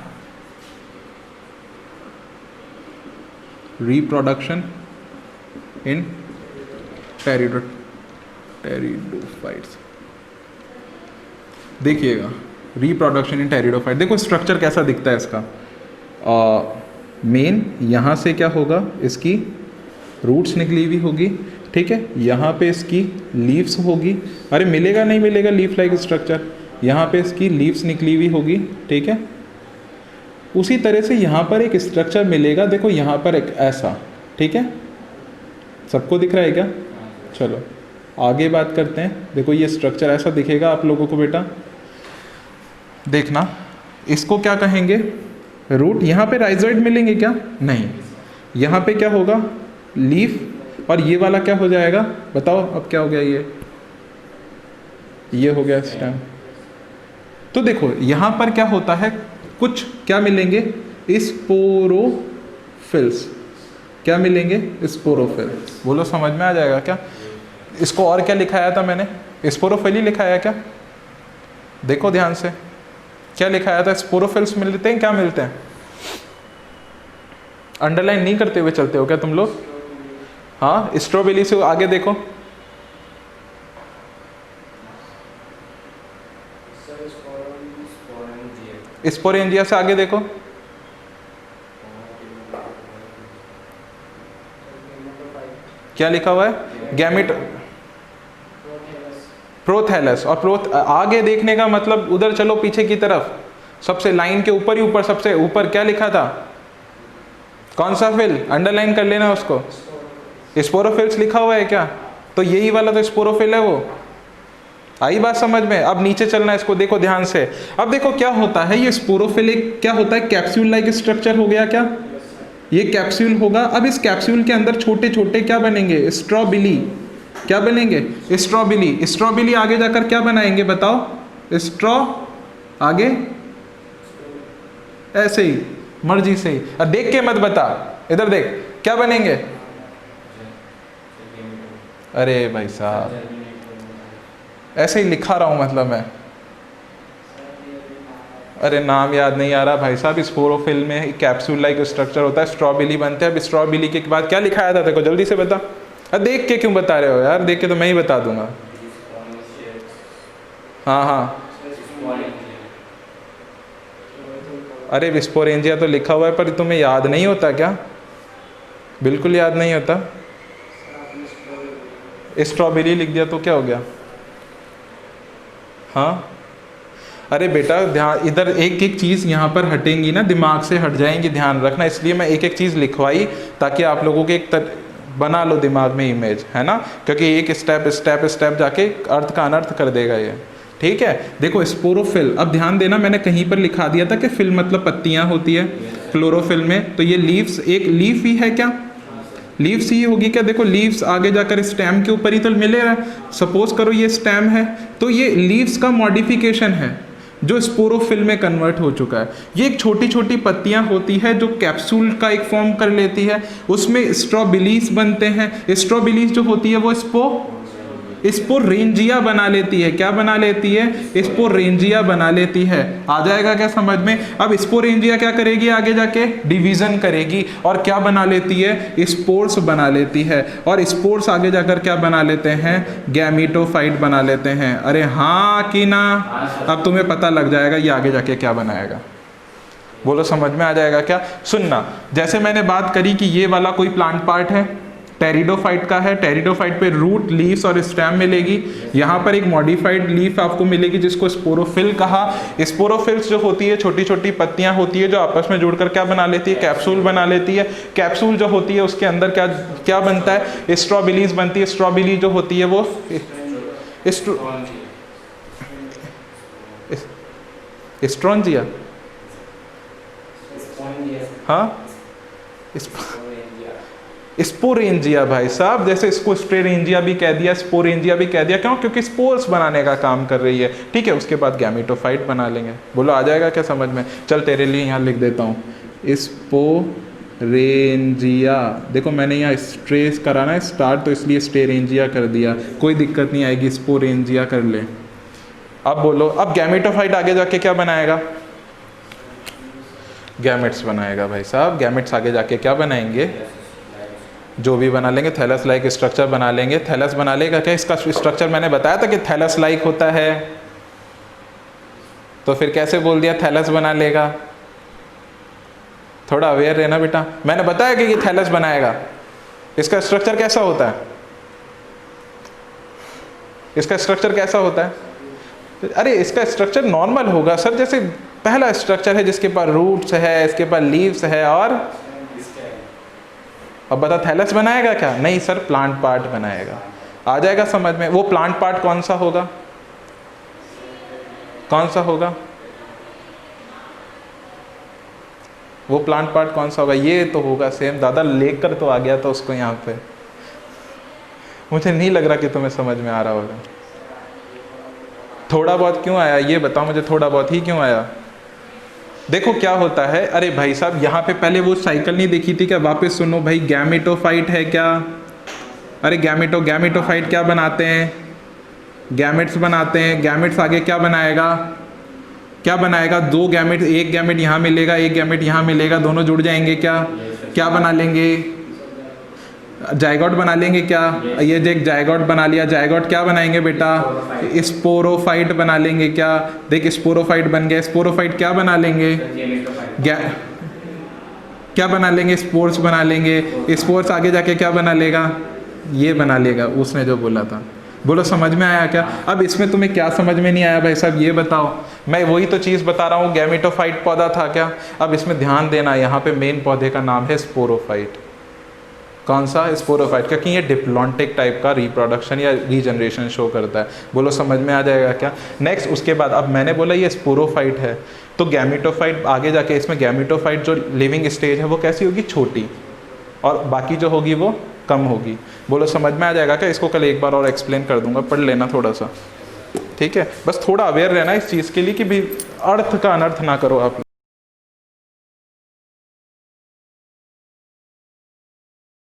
रिप्रोडक्शन इन टेरिडोफाइट्स, देखिएगा, रिप्रोडक्शन इन टेरिडोफाइट। देखो स्ट्रक्चर कैसा दिखता है इसका। मेन यहाँ से क्या होगा, इसकी रूट्स निकली हुई होगी, ठीक है? यहाँ पे इसकी लीव्स होगी, अरे मिलेगा नहीं मिलेगा लीफ लाइक स्ट्रक्चर, यहाँ पे इसकी लीव्स निकली हुई होगी, ठीक है? उसी तरह से यहाँ पर एक स्ट्रक्चर मिलेगा, देखो यहाँ पर एक ऐसा, ठीक है? सबको दिख रहा है क्या? चलो आगे बात करते हैं। देखो ये स्ट्रक्चर ऐसा दिखेगा आप लोगों को बेटा, देखना, इसको क्या कहेंगे? रूट। यहाँ पे राइजोइड मिलेंगे क्या? नहीं, यहाँ पे क्या होगा? लीफ और ये वाला क्या हो जाएगा बताओ, अब क्या हो गया, ये हो गया स्टेम। तो देखो यहाँ पर क्या होता है, कुछ क्या मिलेंगे, स्पोरोफिल्स। क्या मिलेंगे, स्पोरोफिल। बोलो समझ में आ जाएगा क्या? इसको और क्या लिखाया था मैंने, स्पोरोफिल ही लिखाया क्या? देखो ध्यान से, क्या लिखाया था, स्पोरोफिल्स मिलते हैं, क्या मिलते हैं? अंडरलाइन नहीं करते हुए चलते हो क्या तुम लोग? हाँ, स्ट्रॉबेरी से आगे देखो, स्पोरेंजिया से आगे देखो, क्या लिखा हुआ है, गैमेट प्रोथैलस। और आगे देखने का मतलब उधर चलो पीछे की तरफ, सबसे लाइन के ऊपर ही ऊपर, सबसे ऊपर क्या लिखा था, कौन सा फिल, अंडरलाइन कर लेना उसको, स्पोरोफिल्स लिखा हुआ है क्या? तो यही वाला तो स्पोरोफिल है वो। आई बात समझ में? अब नीचे चलना है, इसको देखो ध्यान से। अब देखो क्या होता है, ये स्पोरोफिल एक क्या होता है, कैप्सूल लाइक स्ट्रक्चर हो गया क्या? ये कैप्सूल होगा। अब इस कैप्सूल के अंदर छोटे छोटे क्या बनेंगे, स्ट्रॉबिली। क्या बनेंगे, स्ट्रॉबिली। स्ट्रॉबिली आगे जाकर क्या बनाएंगे बताओ, स्ट्रॉ आगे ऐसे ही मर्जी से ही, अब देख के मत बता, इधर देख क्या बनेंगे। अरे भाई साहब ऐसे ही लिखा रहा हूं, मतलब मैं, अरे नाम याद नहीं आ रहा भाई साहब। स्पोरोफिल में कैप्सूल लाइक स्ट्रक्चर होता है, स्ट्रॉबिली बनते हैं। अब स्ट्रॉबिली के बाद क्या लिखाया था, देखो जल्दी से बता। अरे देख के क्यों बता रहे हो यार, देख के तो मैं ही बता दूंगा। हाँ हाँ, अरे विस्पोरेंजिया तो लिखा हुआ है, पर तुम्हें याद नहीं होता क्या? बिल्कुल याद नहीं होता। स्ट्रॉबेरी लिख दिया तो क्या हो गया? हाँ, अरे बेटा ध्यान, इधर एक एक चीज़ यहाँ पर हटेंगी ना, दिमाग से हट जाएंगी, ध्यान रखना। इसलिए मैं एक एक चीज़ लिखवाई ताकि आप लोगों के बना लो दिमाग में इमेज, है ना, क्योंकि एक स्टेप स्टेप स्टेप जाके अर्थ का अनर्थ कर देगा ये। ठीक है, देखो स्पोरोफिल, अब ध्यान देना, मैंने कहीं पर लिखा दिया था कि फिल मतलब पत्तियाँ होती है क्लोरोफिल में, तो ये लीव्स, एक लीफ ही है क्या, लीव्स ही होगी क्या? देखो लीव्स आगे जाकर स्टेम के ऊपर ही तो मिलेगा। सपोज करो ये स्टेम है, तो ये लीव्स का मॉडिफिकेशन है जो स्पोरोफिल में कन्वर्ट हो चुका है। ये एक छोटी छोटी पत्तियां होती है जो कैप्सूल का एक फॉर्म कर लेती है, उसमें स्ट्रॉबिलीज बनते हैं। स्ट्रॉबिलीज जो होती है वो स्पोरेंजिया बना लेती है। क्या बना लेती है? स्पोरेंजिया बना लेती है। आ जाएगा क्या समझ में? अब स्पोरेंजिया क्या करेगी, आगे जाके डिवीजन करेगी और क्या बना लेती है, स्पोर्स बना लेती है। और स्पोर्स आगे जाकर क्या बना लेते हैं, गैमीटोफाइट बना लेते हैं। अरे हाँ कि ना? अब तुम्हें पता लग जाएगा ये आगे जाके क्या बनाएगा। बोलो समझ में आ जाएगा क्या? सुनना, जैसे मैंने बात करी कि ये वाला कोई प्लांट पार्ट है, टेरिडोफाइट का है। टेरिडोफाइट पे रूट, लीव्स और स्टेम मिलेगी। यहाँ पर एक मॉडिफाइड लीफ आपको मिलेगी जिसको स्पोरोफिल कहा। स्पोरोफिल्स जो होती है छोटी छोटी पत्तियाँ होती है जो आपस में जुड़कर क्या बना लेती है, कैप्सूल बना लेती है। कैप्सूल जो होती है उसके अंदर क्या क्या बनता है, स्ट्रॉबिलीज बनती है। स्ट्रॉबिली जो होती है वो स्ट्रोंजिया, हाँ स्पोरेंजिया भाई साहब, जैसे इसको स्ट्रेरेंजिया भी कह दिया, स्पोरेंजिया भी कह दिया। क्यों? क्योंकि स्पोर्स बनाने का काम कर रही है। ठीक है, उसके बाद गैमेटोफाइट बना लेंगे। बोलो आ जाएगा क्या समझ में? चल तेरे लिए यहाँ लिख देता हूँ स्पोरेंजिया। देखो मैंने यहाँ स्ट्रेस करा ना स्टार्ट, तो इसलिए स्टेरेंजिया कर दिया, कोई दिक्कत नहीं आएगी, स्पोरेंजिया कर ले। अब बोलो, अब गैमेटोफाइट आगे जाके क्या बनाएगा, गैमेट्स बनाएगा भाई साहब। गैमेट्स आगे जाके क्या बनाएंगे, जो भी बना लेंगे, थैलस लाइक स्ट्रक्चर बना लेंगे। थैलस बना लेगा क्या? इसका स्ट्रक्चर मैंने बताया था कि थैलस लाइक होता है, तो फिर कैसे बोल दिया थैलस बना लेगा? थोड़ा अवेयर रहना बेटा, मैंने बताया कि ये थैलस बनाएगा। इसका स्ट्रक्चर कैसा होता है, इसका स्ट्रक्चर कैसा होता है? अरे इसका स्ट्रक्चर नॉर्मल होगा सर, जैसे पहला स्ट्रक्चर है जिसके पास रूट्स है, इसके पास लीव्स है, और अब बता थैलस बनाएगा क्या? नहीं सर, प्लांट पार्ट बनाएगा। आ जाएगा समझ में? वो प्लांट पार्ट कौन सा होगा, कौन सा होगा वो प्लांट पार्ट कौन सा होगा? ये तो होगा सेम। दादा लेकर तो आ गया था उसको यहाँ पे। मुझे नहीं लग रहा कि तुम्हें समझ में आ रहा होगा। थोड़ा बहुत क्यों आया ये बताओ मुझे, थोड़ा बहुत ही क्यों आया? देखो क्या होता है, अरे भाई साहब यहाँ पे पहले वो साइकिल नहीं देखी थी क्या? वापस सुनो भाई, गैमेटोफाइट है क्या? अरे गैमेटोफाइट क्या बनाते हैं? गैमेट्स बनाते हैं। गैमेट्स आगे क्या बनाएगा? क्या बनाएगा? दो गैमेट, एक गैमेट यहाँ मिलेगा, एक गैमेट यहाँ मिलेगा, दोनों जुड़ जाएंगे क्या? क्या बना लेंगे? जायगोट बना लेंगे क्या? ये देख जायगोट बना लिया। जायगोट क्या बनाएंगे बेटा? स्पोरोफाइट बना लेंगे क्या? देख स्पोरोफाइट बन गया। स्पोरोफाइट क्या बना लेंगे? क्या बना लेंगे? स्पोर्स बना लेंगे। स्पोर्स आगे जाके क्या बना लेगा? ये बना लेगा, उसने जो बोला था। बोलो समझ में आया क्या? अब इसमें तुम्हें क्या समझ में नहीं आया भाई साहब ये बताओ। मैं वही तो चीज़ बता रहा हूँ, गैमेटोफाइट पौधा था क्या? अब इसमें ध्यान देना, यहाँ पे मेन पौधे का नाम है स्पोरोफाइट। कौन सा? स्पोरोफाइट, क्योंकि ये डिप्लॉन्टिक टाइप का रिप्रोडक्शन या रीजनरेशन शो करता है। बोलो समझ में आ जाएगा क्या? नेक्स्ट उसके बाद अब मैंने बोला ये स्पोरोफाइट है, तो गैमेटोफाइट आगे जाके इसमें गैमेटोफाइट जो लिविंग स्टेज है वो कैसी होगी? छोटी, और बाकी जो होगी वो कम होगी। बोलो समझ में आ जाएगा क्या? इसको कल एक बार और एक्सप्लेन कर दूंगा, पढ़ लेना थोड़ा सा, ठीक है? बस थोड़ा अवेयर रहना इस चीज़ के लिए कि भी अर्थ का अनर्थ ना करो आप।